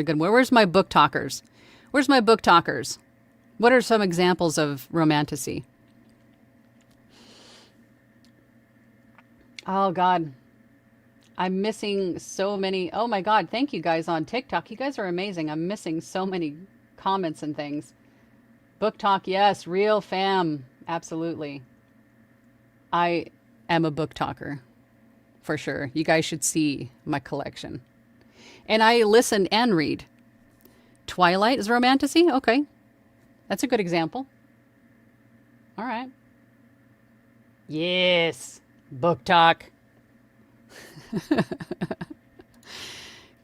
good one? Where's my book talkers? Where's my book talkers? What are some examples of romantasy? Oh, God. I'm missing so many. Oh, my God. Thank you guys on TikTok. You guys are amazing. I'm missing so many comments and things. Book talk, yes. Real fam. Absolutely. I am a book talker. For sure. You guys should see my collection. And I listen and read. Twilight is romantasy? Okay. That's a good example. All right. Yes. Book talk.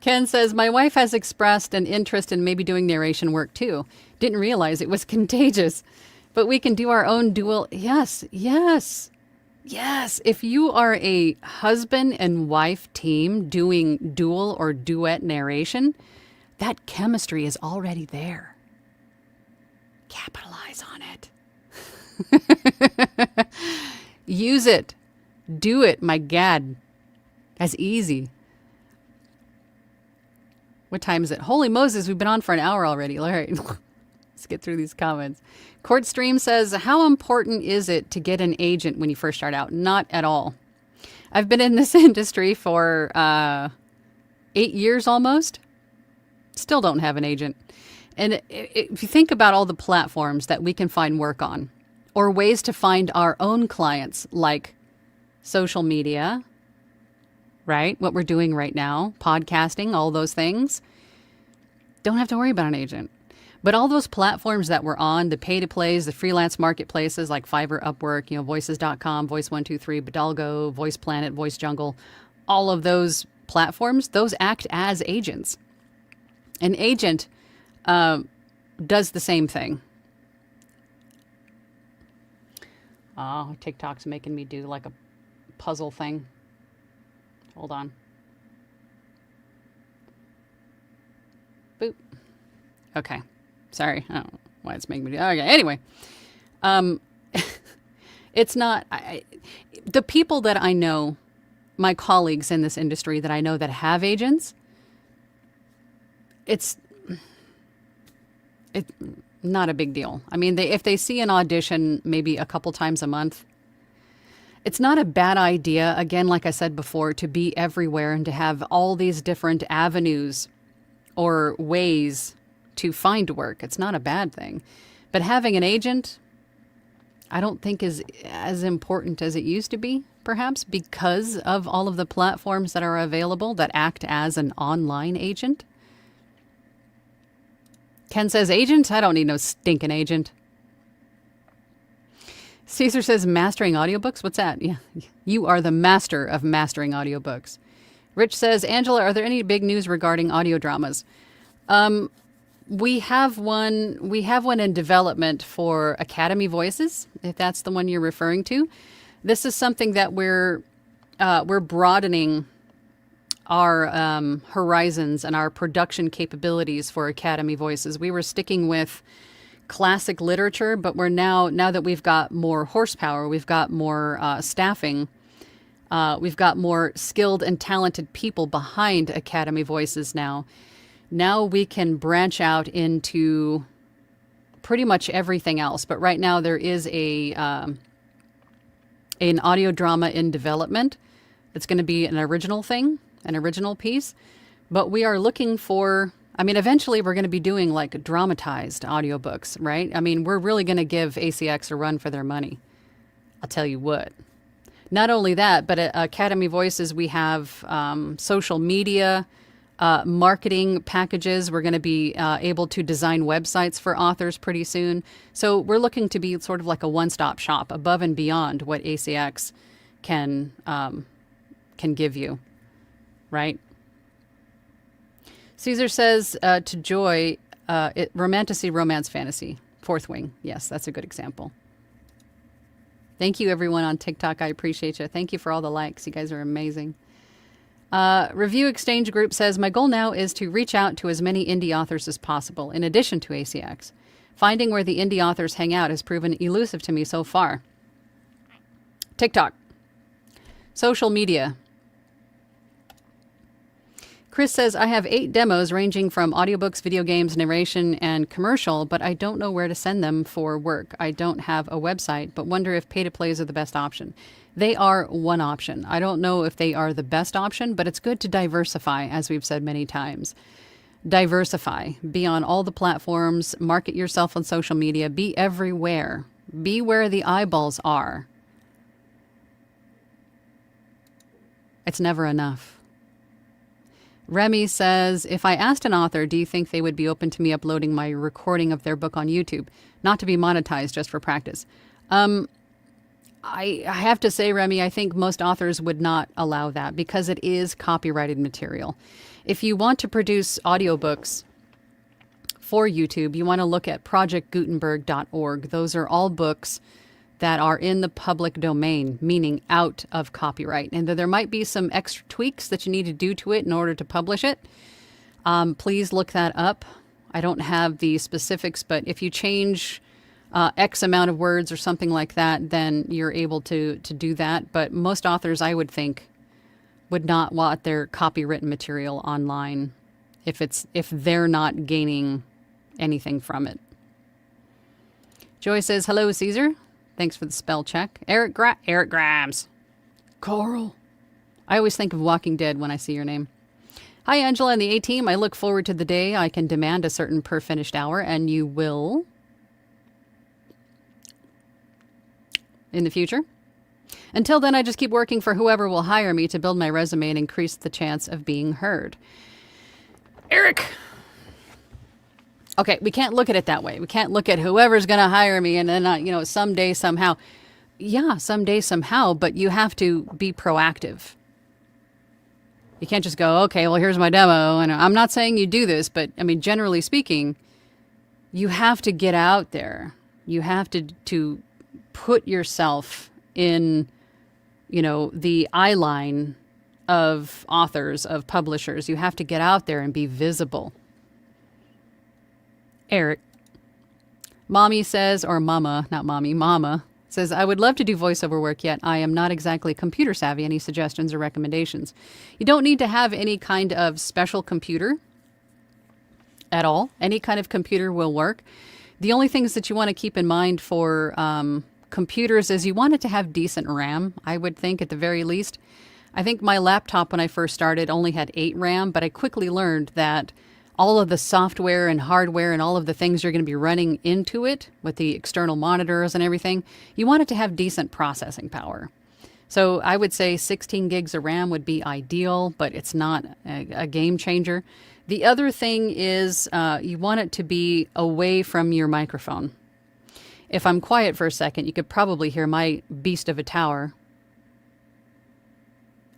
Ken says, my wife has expressed an interest in maybe doing narration work too. Didn't realize it was contagious. But we can do our own dual. Yes. If you are a husband and wife team doing dual or duet narration, That chemistry is already there. Capitalize on it. Use it. Do it, my God. That's easy. What time is it? Holy Moses, we've been on for an hour already. All right, let's get through these comments. Court Stream says, how important is it to get an agent when you first start out? Not at all. I've been in this industry for 8 years almost. Still don't have an agent. And if you think about all the platforms that we can find work on, or ways to find our own clients, like social media, right? What we're doing right now, podcasting, all those things, don't have to worry about an agent. But all those platforms that we're on, the pay-to-plays, the freelance marketplaces like Fiverr, Upwork, voices.com, Voice123, Bidalgo, Voice Planet, Voice Jungle, all of those platforms, those act as agents. An agent does the same thing. Oh, TikTok's making me do like a puzzle thing. Hold on. Boop. Okay. Sorry. I don't know why it's making me do. Okay. Anyway, it's not. The people that I know, my colleagues in this industry that I know that have agents, it's not a big deal. I mean, if they see an audition maybe a couple times a month, it's not a bad idea, again, like I said before, to be everywhere and to have all these different avenues or ways to find work. It's not a bad thing. But having an agent, I don't think is as important as it used to be, perhaps because of all of the platforms that are available that act as an online agent. Ken says, agent? I don't need no stinking agent. Caesar says, mastering audiobooks? What's that? Yeah, you are the master of mastering audiobooks. Rich says, Angela, are there any big news regarding audio dramas? We have one in development for Academy Voices, if that's the one you're referring to. This is something that we're broadening our horizons and our production capabilities for Academy Voices. We were sticking with classic literature, but we're now that we've got more horsepower, we've got more staffing, we've got more skilled and talented people behind Academy Voices now. Now we can branch out into pretty much everything else. But right now there is an audio drama in development. It's going to be an original thing, an original piece. But we are looking for, eventually we're going to be doing like dramatized audiobooks, right? We're really going to give ACX a run for their money. I'll tell you what. Not only that, but at Academy Voices, we have social media, marketing packages. We're going to be able to design websites for authors pretty soon. So we're looking to be sort of like a one-stop shop above and beyond what ACX can give you, right? Caesar says to Joy, romantasy, romance, fantasy. Fourth Wing. Yes, that's a good example. Thank you, everyone on TikTok. I appreciate you. Thank you for all the likes. You guys are amazing. Review Exchange Group says, my goal now is to reach out to as many indie authors as possible, in addition to ACX. Finding where the indie authors hang out has proven elusive to me so far. TikTok. Social media. Chris says, I have 8 demos ranging from audiobooks, video games, narration, and commercial, but I don't know where to send them for work. I don't have a website, but wonder if pay-to-plays are the best option. They are one option. I don't know if they are the best option, but it's good to diversify, as we've said many times. Diversify. Be on all the platforms. Market yourself on social media. Be everywhere. Be where the eyeballs are. It's never enough. Remy says, if I asked an author, do you think they would be open to me uploading my recording of their book on YouTube? Not to be monetized, just for practice. I have to say, Remy, I think most authors would not allow that because it is copyrighted material. If you want to produce audiobooks for YouTube, you want to look at projectgutenberg.org. Those are all books that are in the public domain, meaning out of copyright. And there might be some extra tweaks that you need to do to it in order to publish it. Please look that up. I don't have the specifics, but if you change X amount of words or something like that, then you're able to do that. But most authors, I would think, would not want their copywritten material online if they're not gaining anything from it. Joy says, hello, Caesar. Thanks for the spell check. Eric Grimes. Carl. I always think of Walking Dead when I see your name. Hi, Angela and the A-Team. I look forward to the day I can demand a certain per finished hour, and you will in the future. Until then, I just keep working for whoever will hire me to build my resume and increase the chance of being heard. Eric! Okay, we can't look at it that way. We can't look at whoever's going to hire me and then, someday, somehow. Yeah, someday, somehow, but you have to be proactive. You can't just go, okay, well, here's my demo. And I'm not saying you do this, but, generally speaking, you have to get out there. You have to put yourself in, the eye line of authors, of publishers. You have to get out there and be visible. Eric. Mommy says, or mama, not mommy, mama, says, I would love to do voiceover work, yet I am not exactly computer savvy. Any suggestions or recommendations? You don't need to have any kind of special computer at all. Any kind of computer will work. The only things that you want to keep in mind for computers is you want it to have decent RAM, I would think, at the very least. I think my laptop, when I first started, only had 8 RAM, but I quickly learned that all of the software and hardware and all of the things you're going to be running into it with the external monitors and everything, you want it to have decent processing power. So I would say 16 gigs of RAM would be ideal, but it's not a game changer. The other thing is you want it to be away from your microphone. If I'm quiet for a second, you could probably hear my beast of a tower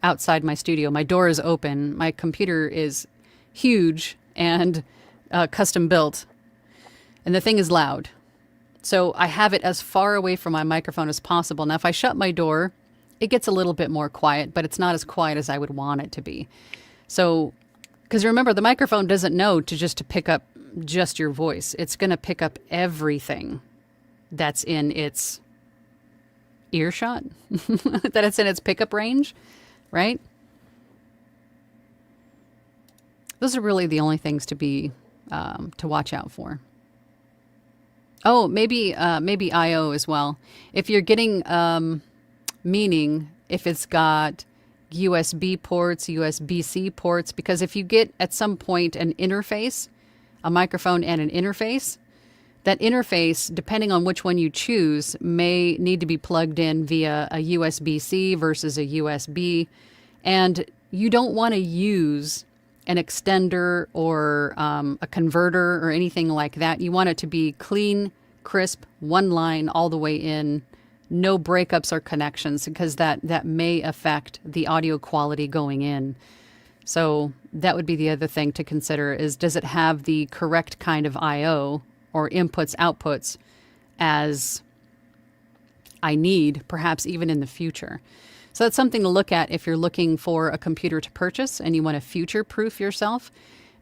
outside my studio. My door is open. My computer is huge and custom built. And the thing is loud. So I have it as far away from my microphone as possible. Now, if I shut my door, it gets a little bit more quiet, but it's not as quiet as I would want it to be. So, because remember, the microphone doesn't know to pick up just your voice. It's going to pick up everything that's in its earshot, that it's in its pickup range, right? Those are really the only things to be to watch out for. Oh, maybe I/O as well. If you're getting meaning if it's got USB ports, USB-C ports, because if you get at some point an interface, a microphone and an interface, that interface, depending on which one you choose, may need to be plugged in via a USB-C versus a USB, and you don't want to use an extender or a converter or anything like that. You want it to be clean, crisp, one line all the way in, no breakups or connections, because that may affect the audio quality going in. So that would be the other thing to consider is, does it have the correct kind of I/O or inputs, outputs as I need, perhaps even in the future. So that's something to look at if you're looking for a computer to purchase and you want to future-proof yourself.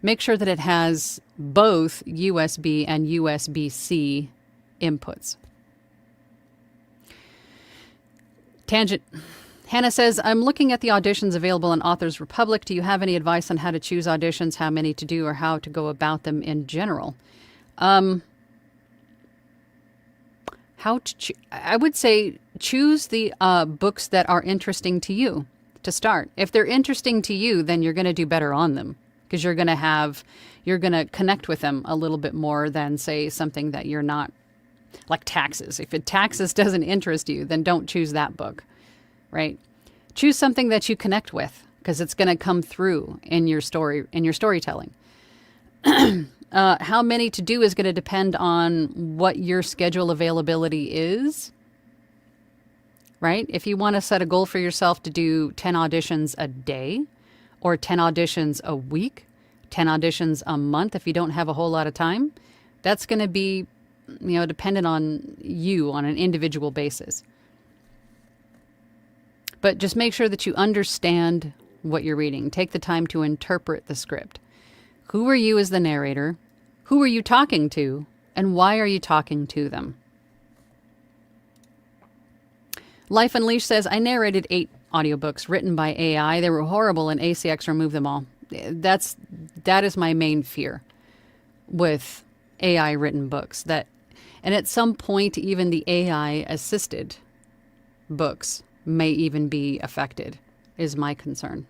Make sure that it has both USB and USB-C inputs. Tangent. Hannah says, I'm looking at the auditions available on Authors Republic. Do you have any advice on how to choose auditions, how many to do, or how to go about them in general? I would say choose the books that are interesting to you to start. If they're interesting to you, then you're going to do better on them because you're going to connect with them a little bit more than, say, something that you're not, like taxes. If taxes doesn't interest you, then don't choose that book, right? Choose something that you connect with because it's going to come through in your story, in your storytelling. How many to do is going to depend on what your schedule availability is, right? If you want to set a goal for yourself to do 10 auditions a day or 10 auditions a week, 10 auditions a month, if you don't have a whole lot of time, that's going to be, dependent on you on an individual basis. But just make sure that you understand what you're reading. Take the time to interpret the script. Who are you as the narrator? Who are you talking to? And why are you talking to them? Life Unleashed says, I narrated 8 audiobooks written by AI. They were horrible and ACX removed them all. That is my main fear with AI written books. And at some point, even the AI assisted books may even be affected, is my concern.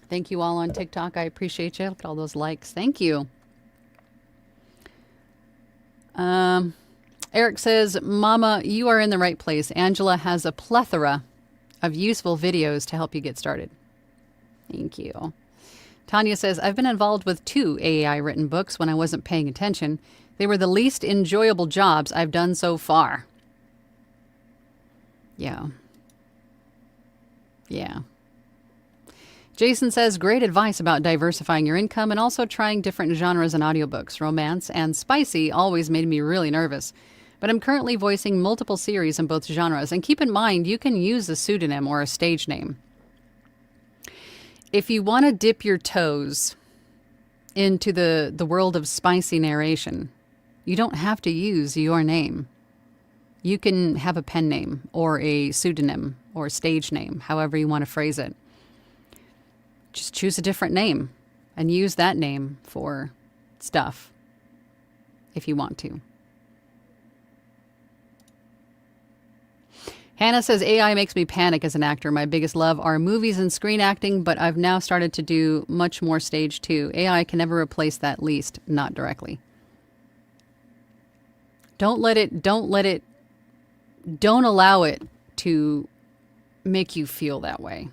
Thank you all on TikTok. I appreciate you. Look at all those likes. Thank you. Eric says, Mama, you are in the right place. Angela has a plethora of useful videos to help you get started. Thank you. Tanya says, I've been involved with 2 AI written books when I wasn't paying attention. They were the least enjoyable jobs I've done so far. Yeah. Jason says, great advice about diversifying your income and also trying different genres in audiobooks. Romance and spicy always made me really nervous. But I'm currently voicing multiple series in both genres. And keep in mind, you can use a pseudonym or a stage name. If you want to dip your toes into the world of spicy narration, you don't have to use your name. You can have a pen name or a pseudonym or a stage name, however you want to phrase it. Just choose a different name and use that name for stuff if you want to. Hannah says, AI makes me panic as an actor. My biggest love are movies and screen acting, but I've now started to do much more stage too. AI can never replace that, least not directly. Don't allow it to make you feel that way.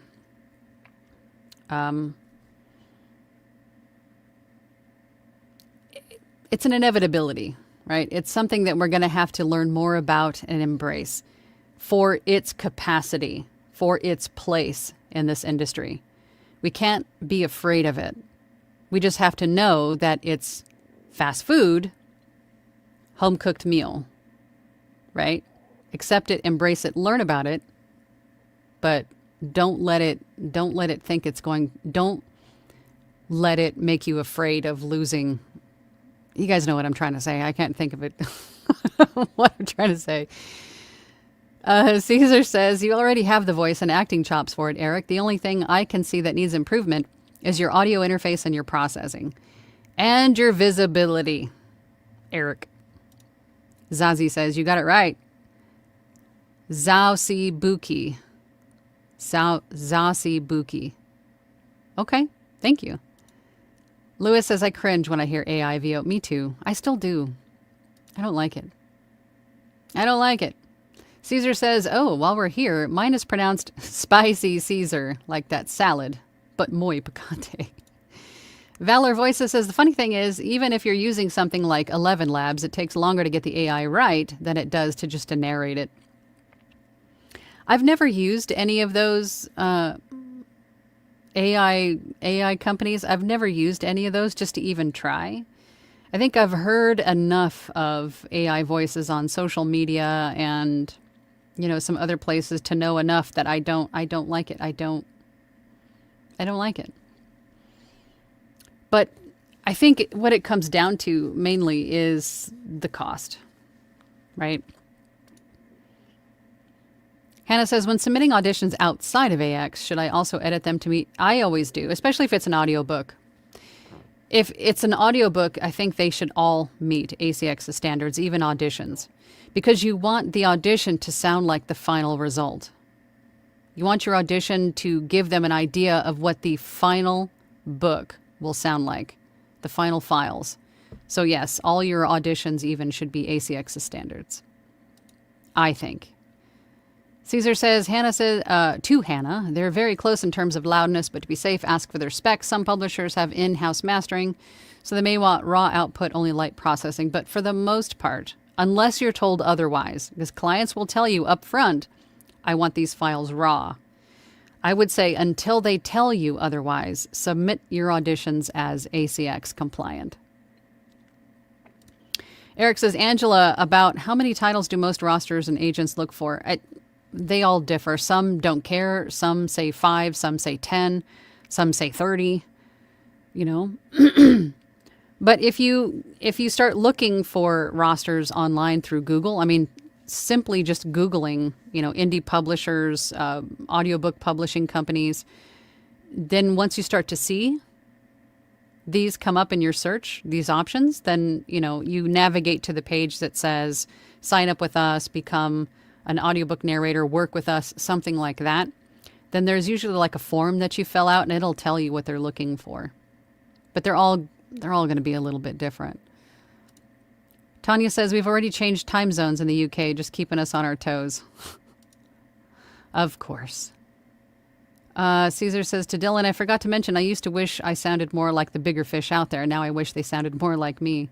It's an inevitability, right? It's something that we're going to have to learn more about and embrace for its capacity, for its place in this industry. We can't be afraid of it. We just have to know that it's fast food, home-cooked meal, right? Accept it, embrace it, learn about it, but don't let it make you afraid of losing. You guys know what I'm trying to say. I can't think of it. What I'm trying to say. Caesar says, you already have the voice and acting chops for it, Eric. The only thing I can see that needs improvement is your audio interface and your processing. And your visibility, Eric. Zazie says, you got it right. Zausi Buki. Zasi Buki. Okay, thank you. Lewis says, I cringe when I hear AI VO. Me too. I still do. I don't like it. Caesar says, oh, while we're here, mine is pronounced spicy Caesar, like that salad, but muy picante. Valor Voices says, the funny thing is, even if you're using something like 11 Labs, it takes longer to get the AI right than it does to just to narrate it. I've never used any of those AI companies. I've never used any of those just to even try. I think I've heard enough of AI voices on social media and, some other places to know enough that I don't like it. I don't like it. But I think what it comes down to mainly is the cost, right? Hannah says, when submitting auditions outside of AX, should I also edit them to meet? I always do, especially if it's an audiobook. If it's an audiobook, I think they should all meet ACX's standards, even auditions, because you want the audition to sound like the final result. You want your audition to give them an idea of what the final book will sound like, the final files. So yes, all your auditions even should be ACX's standards, I think. Caesar says, to Hannah, they're very close in terms of loudness, but to be safe, ask for their specs. Some publishers have in-house mastering, so they may want raw output, only light processing. But for the most part, unless you're told otherwise, because clients will tell you up front, I want these files raw. I would say until they tell you otherwise, submit your auditions as ACX compliant. Eric says, Angela, about how many titles do most rosters and agents look for? they all differ. Some don't care. Some say 5, some say 10, some say 30, you know. But if you start looking for rosters online through Google, I mean, simply just Googling, you know, indie publishers, audiobook publishing companies, then once you start to see these come up in your search, these options, then, you know, you navigate to the page that says, sign up with us, become an audiobook narrator, work with us, something like that. Then there's usually like a form that you fill out and it'll tell you what they're looking for. But they're all going to be a little bit different. Tanya says, we've already changed time zones in the UK, just keeping us on our toes. Of course. Caesar says to Dylan, I forgot to mention, I used to wish I sounded more like the bigger fish out there. Now I wish they sounded more like me.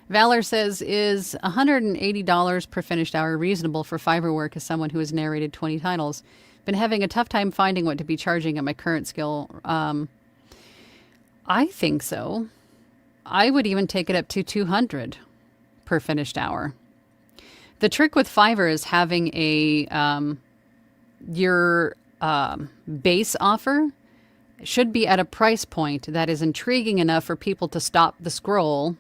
Valor says, is $180 per finished hour reasonable for Fiverr work as someone who has narrated 20 titles? Been having a tough time finding what to be charging at my current skill. I think so. I would even take it up to $200 per finished hour. The trick with Fiverr is having your base offer should be at a price point that is intriguing enough for people to stop the scroll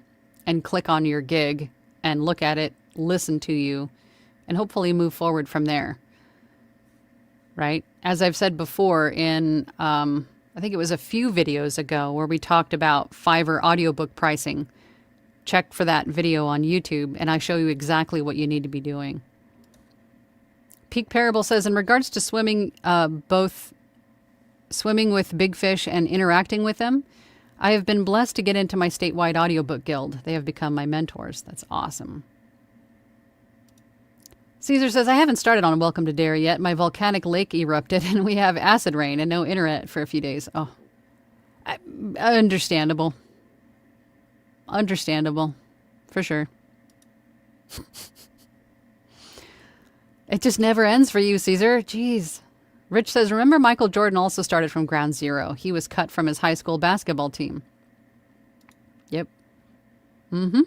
and click on your gig and look at it, listen to you, and hopefully move forward from there. Right? As I've said before in, I think it was a few videos ago where we talked about Fiverr audiobook pricing. Check for that video on YouTube and I show you exactly what you need to be doing. Peak Parable says, in regards to swimming, both swimming with big fish and interacting with them, I have been blessed to get into my statewide audiobook guild. They have become my mentors. That's awesome. Caesar says, I haven't started on Welcome to Dairy yet. My volcanic lake erupted and we have acid rain and no internet for a few days. Oh, understandable. Understandable. For sure. It just never ends for you, Caesar. Jeez. Rich says, remember Michael Jordan also started from ground zero. He was cut from his high school basketball team. Yep. Mm-hmm.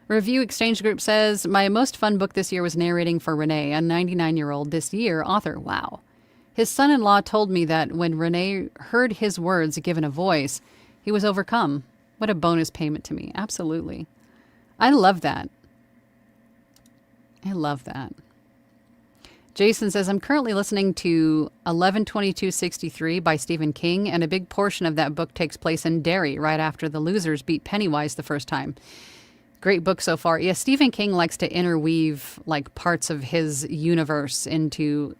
Review Exchange Group says, my most fun book this year was narrating for Renee, a 99-year-old this year author. Wow. His son-in-law told me that when Renee heard his words given a voice, he was overcome. What a bonus payment to me. Absolutely. I love that. I love that. Jason says, I'm currently listening to 11/22/63 by Stephen King, and a big portion of that book takes place in Derry right after the losers beat Pennywise the first time. Great book so far. Yeah, Stephen King likes to interweave like parts of his universe into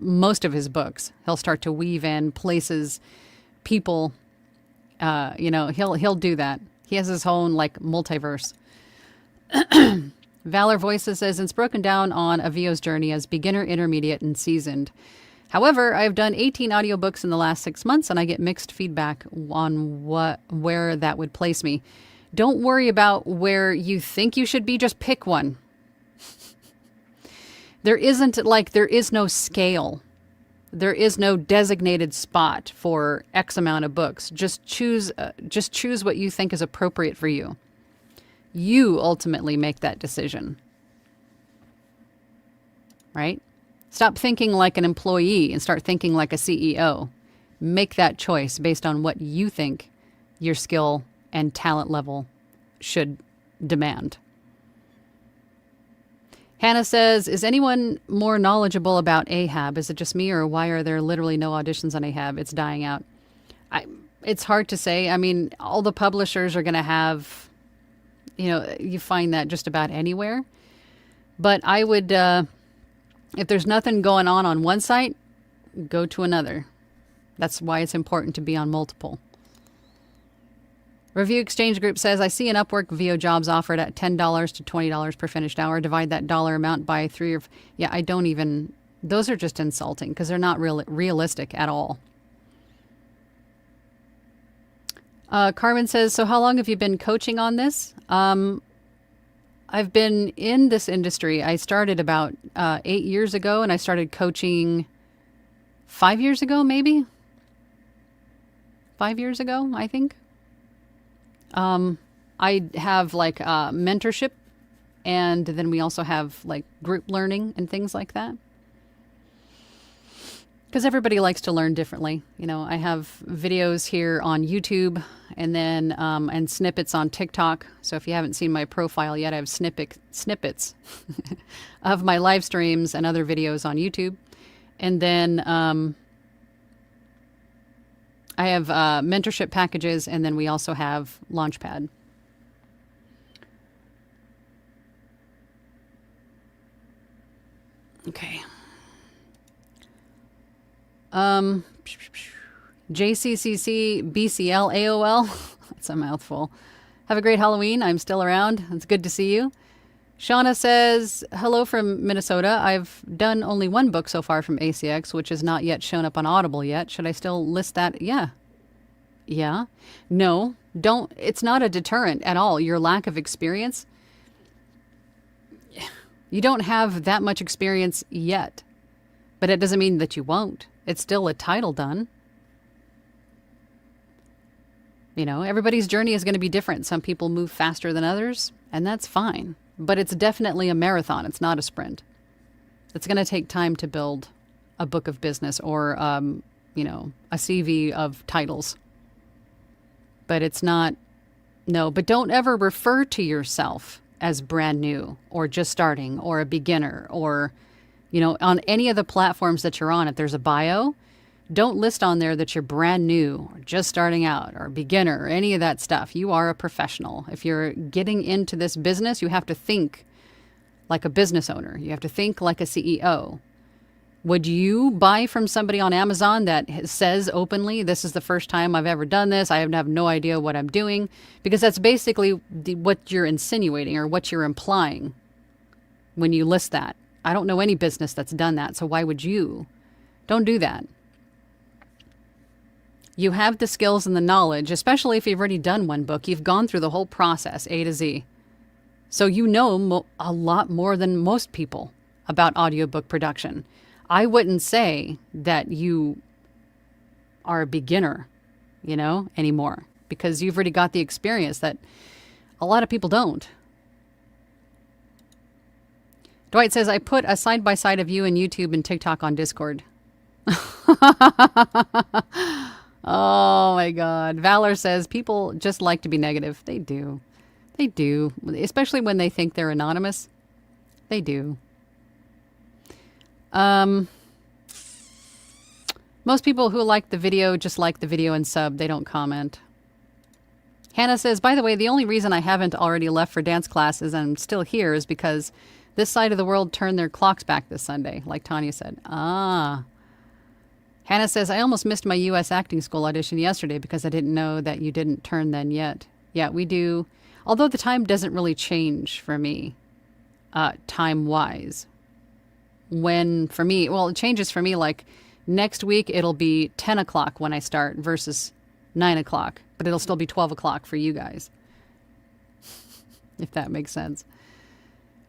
most of his books. He'll start to weave in places, people, he'll do that. He has his own like multiverse. Valor Voices says, it's broken down on a VO's journey as beginner, intermediate, and seasoned. However, I've done 18 audiobooks in the last 6 months, and I get mixed feedback on where that would place me. Don't worry about where you think you should be. Just pick one. There is no scale. There is no designated spot for X amount of books. Just choose what you think is appropriate for you. You ultimately make that decision. Right? Stop thinking like an employee and start thinking like a CEO. Make that choice based on what you think your skill and talent level should demand. Hannah says, is anyone more knowledgeable about Ahab? Is it just me, or why are there literally no auditions on Ahab? It's dying out. It's hard to say. I mean, all the publishers are going to have, you find that just about anywhere. But I would, if there's nothing going on one site, go to another. That's why it's important to be on multiple. Review Exchange Group says, I see an Upwork VO jobs offered at $10 to $20 per finished hour. Divide that dollar amount by 3 or... Yeah, I don't even... Those are just insulting because they're not realistic at all. Carmen says, so how long have you been coaching on this? I've been in this industry. I started about 8 years ago, and I started coaching 5 years ago, maybe? 5 years ago, I think. I have like mentorship And then we also have like group learning and things like that. Because everybody likes to learn differently. You know, I have videos here on YouTube and then and snippets on TikTok. So if you haven't seen my profile yet, I have snippets of my live streams and other videos on YouTube. And then I have mentorship packages, and then we also have Launchpad. Okay. JCCC BCL AOL. That's a mouthful. Have a great Halloween. I'm still around. It's good to see you. Shauna says, hello from Minnesota. I've done only one book so far from ACX, which has not yet shown up on Audible yet. Should I still list that? Yeah. Yeah. No, don't. It's not a deterrent at all. Your lack of experience. You don't have that much experience yet, but it doesn't mean that you won't. It's still a title done. You know, everybody's journey is going to be different. Some people move faster than others, and that's fine. But it's definitely a marathon. It's not a sprint. It's going to take time to build a book of business or, you know, a CV of titles. But it's not, no, but don't ever refer to yourself as brand new or just starting or a beginner or, you know, on any of the platforms that you're on. If there's a bio, don't list on there that you're brand new or just starting out or beginner or any of that stuff. You are a professional. If you're getting into this business, you have to think like a business owner. You have to think like a CEO. Would you buy from somebody on Amazon that says openly, this is the first time I've ever done this, I have no idea what I'm doing? Because that's basically what you're insinuating or what you're implying when you list that. I don't know any business that's done that, so why would you? Don't do that. You have the skills and the knowledge, especially if you've already done one book. You've gone through the whole process, A to Z. So you know a lot more than most people about audiobook production. I wouldn't say that you are a beginner, you know, anymore, because you've already got the experience that a lot of people don't. Dwight says, I put a side-by-side of you and YouTube and TikTok on Discord. Oh, my God. Valor says, people just like to be negative. They do. They do. Especially when they think they're anonymous. They do. Most people who like the video just like the video and sub. They don't comment. Hannah says, by the way, the only reason I haven't already left for dance classes and I'm still here is because this side of the world turned their clocks back this Sunday, like Tanya said. Ah. Hannah says, I almost missed my U.S. acting school audition yesterday because I didn't know that you didn't turn then yet. Yeah, we do. Although the time doesn't really change for me, time-wise. When, for me, well, it changes for me, like next week it'll be 10 o'clock when I start versus 9 o'clock. But it'll still be 12 o'clock for you guys. If that makes sense.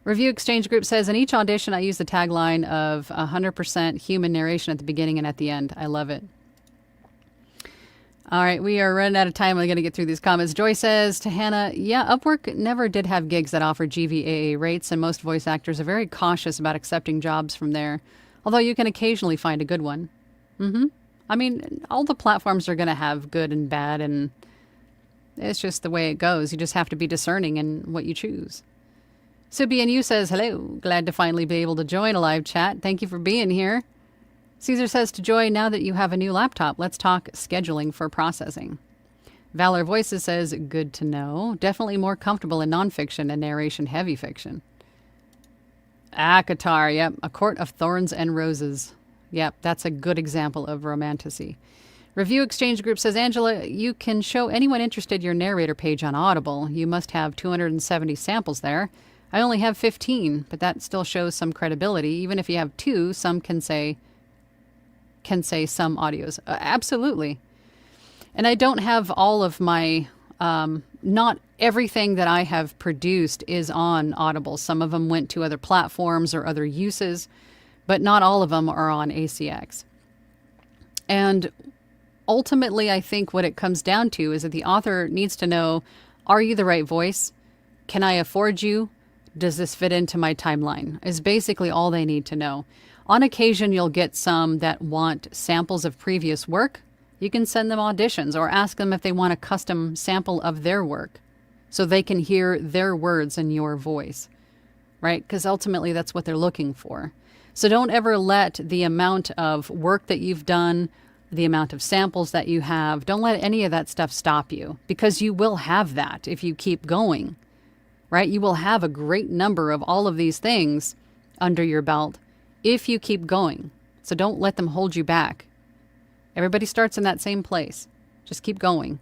Review Exchange Group says, in each audition I use the tagline of 100% human narration at the beginning and at the end. I love it. All right, we are running out of time. I'm going to get through these comments. Joy says to Hannah, yeah, Upwork never did have gigs that offer GVAA rates, and most voice actors are very cautious about accepting jobs from there, although you can occasionally find a good one. I mean, all the platforms are going to have good and bad, and it's just the way it goes. You just have to be discerning in what you choose. So BNU says, hello, glad to finally be able to join a live chat. Thank you for being here. Caesar says to Joy, now that you have a new laptop, let's talk scheduling for processing. Valor Voices says, good to know. Definitely more comfortable in nonfiction and narration-heavy fiction. Akatar, yep, A Court of Thorns and Roses. Yep, that's a good example of romanticy. Review Exchange Group says, Angela, you can show anyone interested your narrator page on Audible. You must have 270 samples there. I only have 15, but that still shows some credibility. Even if you have 2, some can say some audios. Absolutely. And I don't have all of my, not everything that I have produced is on Audible. Some of them went to other platforms or other uses, but not all of them are on ACX. And ultimately, I think what it comes down to is that the author needs to know, are you the right voice? Can I afford you Does this fit into my timeline? Is basically all they need to know. On occasion, you'll get some that want samples of previous work. You can send them auditions or ask them if they want a custom sample of their work so they can hear their words in your voice, right? Because ultimately that's what they're looking for. So don't ever let the amount of work that you've done, the amount of samples that you have, don't let any of that stuff stop you, because you will have that if you keep going, right? You will have a great number of all of these things under your belt if you keep going. So don't let them hold you back. Everybody starts in that same place. Just keep going.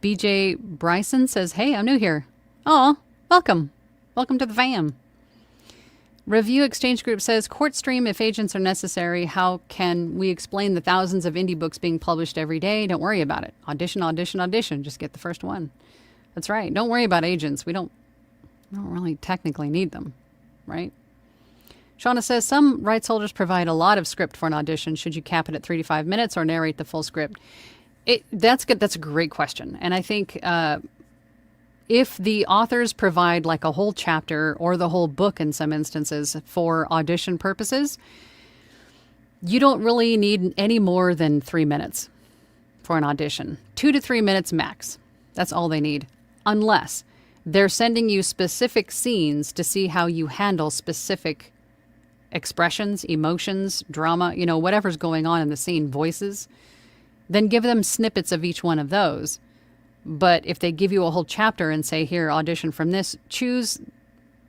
BJ Bryson says, hey, I'm new here. Oh, welcome. Welcome to the fam. Review Exchange Group says, court stream if agents are necessary. How can we explain the thousands of indie books being published every day? Don't worry about it. Audition, audition, audition. Just get the first one. That's right. Don't worry about agents. We don't really technically need them, right? Shauna says, some rights holders provide a lot of script for an audition. Should you cap it at 3 to 5 minutes or narrate the full script? That's good. That's a great question. And I think if the authors provide like a whole chapter or the whole book in some instances for audition purposes, you don't really need any more than 3 minutes for an audition. 2 to 3 minutes max. That's all they need. Unless they're sending you specific scenes to see how you handle specific expressions, emotions, drama, whatever's going on in the scene, voices, then give them snippets of each one of those. But if they give you a whole chapter and say, here, audition from this, choose,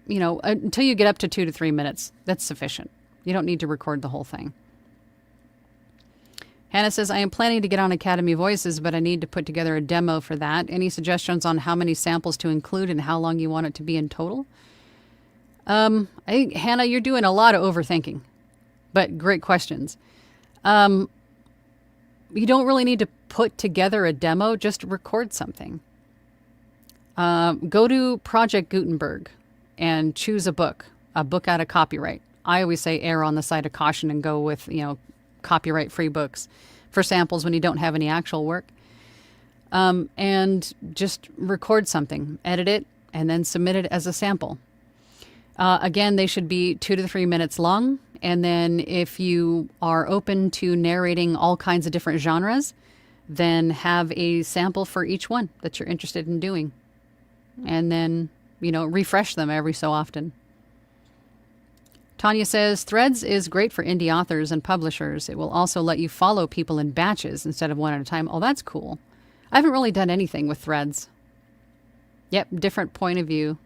until you get up to 2 to 3 minutes, that's sufficient. You don't need to record the whole thing. Hannah says, I am planning to get on Academy Voices, but I need to put together a demo for that. Any suggestions on how many samples to include and how long you want it to be in total? I think, Hannah, you're doing a lot of overthinking, but great questions. You don't really need to put together a demo, just record something. Go to Project Gutenberg and choose a book out of copyright. I always say err on the side of caution and go with, copyright-free books for samples when you don't have any actual work. And just record something, edit it, and then submit it as a sample. Again, they should be 2 to 3 minutes long. And then if you are open to narrating all kinds of different genres, then have a sample for each one that you're interested in doing. And then, refresh them every so often. Tanya says, Threads is great for indie authors and publishers. It will also let you follow people in batches instead of one at a time. Oh, that's cool. I haven't really done anything with Threads. Yep, different point of view.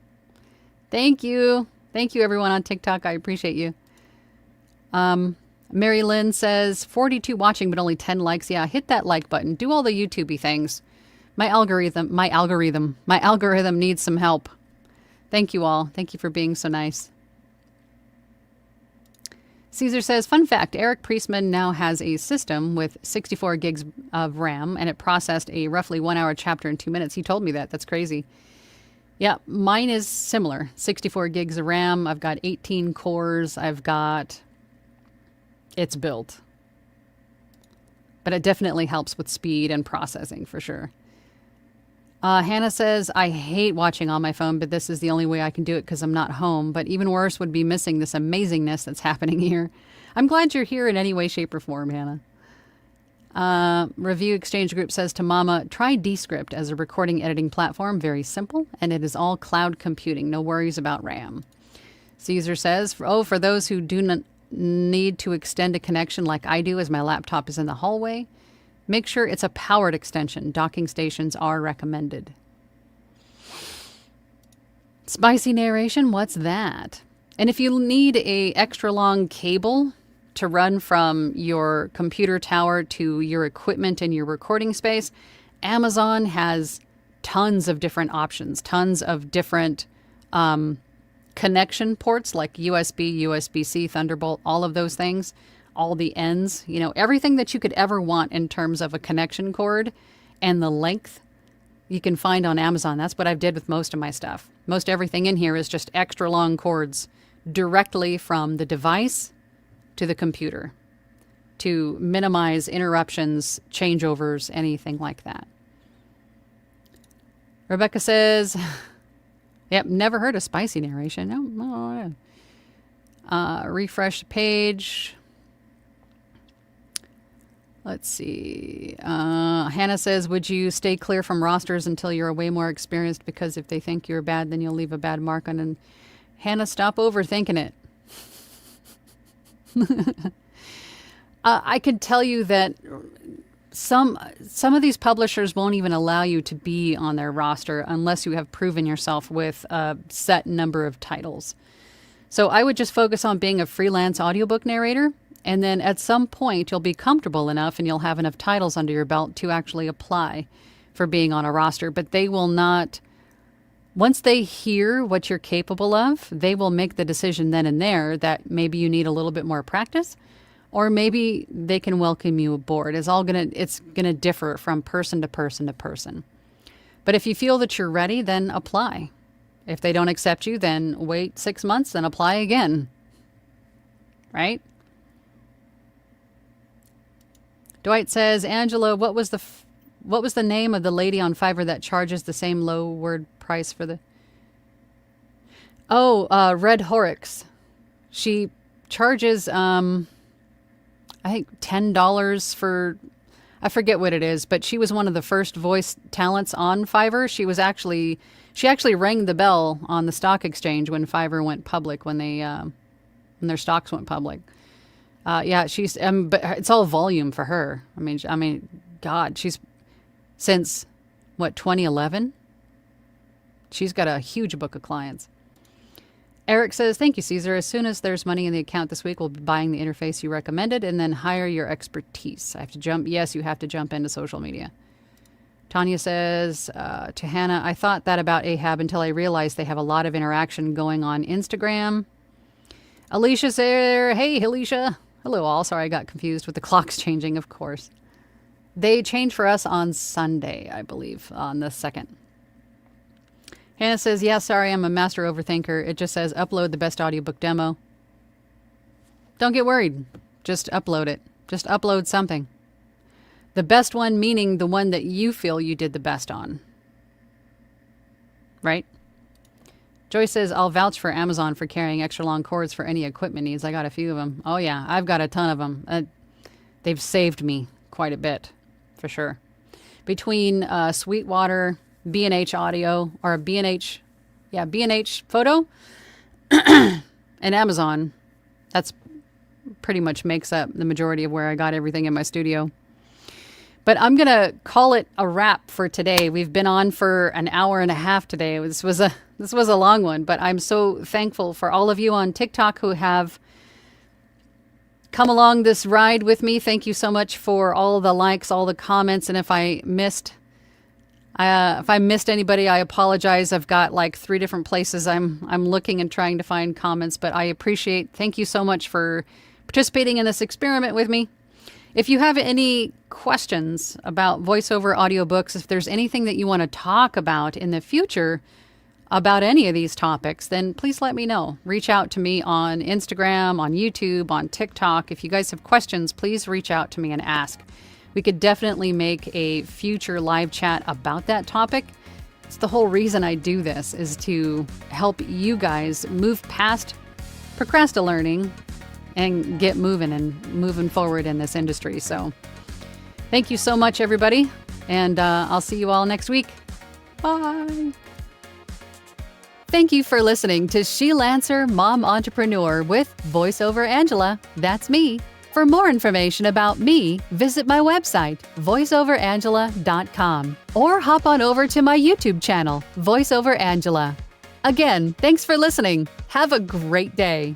Thank you. Thank you, everyone on TikTok. I appreciate you. Mary Lynn says, 42 watching, but only 10 likes. Yeah, hit that like button. Do all the YouTube-y things. My algorithm needs some help. Thank you all. Thank you for being so nice. Caesar says, fun fact, Eric Priestman now has a system with 64 gigs of RAM, and it processed a roughly 1 hour chapter in 2 minutes. He told me that. That's crazy. Yeah, mine is similar. 64 gigs of RAM. I've got 18 cores. It's built. But it definitely helps with speed and processing for sure. Hannah says, I hate watching on my phone, but this is the only way I can do it because I'm not home. But even worse would be missing this amazingness that's happening here. I'm glad you're here in any way, shape, or form, Hannah. Review Exchange Group says to Mama, try Descript as a recording editing platform. Very simple, and it is all cloud computing. No worries about RAM. Caesar says, for those who do not need to extend a connection like I do as my laptop is in the hallway, make sure it's a powered extension. Docking stations are recommended. Spicy narration, what's that? And if you need a extra long cable to run from your computer tower to your equipment in your recording space, Amazon has tons of different options, tons of different connection ports like USB, USB-C, Thunderbolt, all of those things, all the ends, everything that you could ever want in terms of a connection cord and the length you can find on Amazon. That's what I've did with most of my stuff. Most everything in here is just extra long cords directly from the device to the computer to minimize interruptions, changeovers, anything like that. Rebecca says, Yep, never heard of spicy narration. No. Refresh the page. Let's see. Hannah says, would you stay clear from rosters until you're way more experienced? Because if they think you're bad, then you'll leave a bad mark on it. Hannah, stop overthinking it. I could tell you that some of these publishers won't even allow you to be on their roster unless you have proven yourself with a set number of titles. So I would just focus on being a freelance audiobook narrator, and then at some point you'll be comfortable enough and you'll have enough titles under your belt to actually apply for being on a roster. But they will not, once they hear what you're capable of, they will make the decision then and there that maybe you need a little bit more practice, or maybe they can welcome you aboard. It's gonna differ from person to person to person. But if you feel that you're ready, then apply. If they don't accept you, then wait 6 months and apply again. Right? Dwight says, Angela, what was the name of the lady on Fiverr that charges the same low word price for the... Oh, Red Horrocks. She charges, I think $10 for, I forget what it is, but she was one of the first voice talents on Fiverr. She actually rang the bell on the stock exchange when Fiverr went public, when their stocks went public. Yeah, she's, but it's all volume for her. I mean, God, she's since what, 2011? She's got a huge book of clients. Eric says, thank you, Caesar. As soon as there's money in the account this week, we'll be buying the interface you recommended and then hire your expertise. I have to jump. Yes, you have to jump into social media. Tanya says to Hannah, I thought that about Ahab until I realized they have a lot of interaction going on Instagram. Alicia's there. Hey, Alicia. Hello, all. Sorry, I got confused with the clocks changing, of course. They change for us on Sunday, I believe, on the 2nd. Hannah says, yeah, sorry, I'm a master overthinker. It just says upload the best audiobook demo. Don't get worried. Just upload it. Just upload something. The best one meaning the one that you feel you did the best on. Right? Joy says, I'll vouch for Amazon for carrying extra long cords for any equipment needs. I got a few of them. Oh, yeah, I've got a ton of them. They've saved me quite a bit, for sure. Between Sweetwater, B&H Audio, or B&H Photo, and Amazon, that's pretty much makes up the majority of where I got everything in my studio. But I'm going to call it a wrap for today. We've been on for an hour and a half today. This was a long one, but I'm so thankful for all of you on TikTok who have come along this ride with me. Thank you so much for all the likes, all the comments, and if I missed anybody, I apologize. I've got like 3 different places I'm looking and trying to find comments, but I appreciate. Thank you so much for participating in this experiment with me. If you have any questions about voiceover audiobooks, if there's anything that you want to talk about in the future about any of these topics, then please let me know. Reach out to me on Instagram, on YouTube, on TikTok. If you guys have questions, please reach out to me and ask. We could definitely make a future live chat about that topic. It's the whole reason I do this, is to help you guys move past procrastinating and get moving and moving forward in this industry. So thank you so much, everybody. And I'll see you all next week. Bye. Thank you for listening to She Lancer Mom Entrepreneur with VoiceOver Angela. That's me. For more information about me, visit my website, voiceoverangela.com, or hop on over to my YouTube channel, VoiceOver Angela. Again, thanks for listening. Have a great day.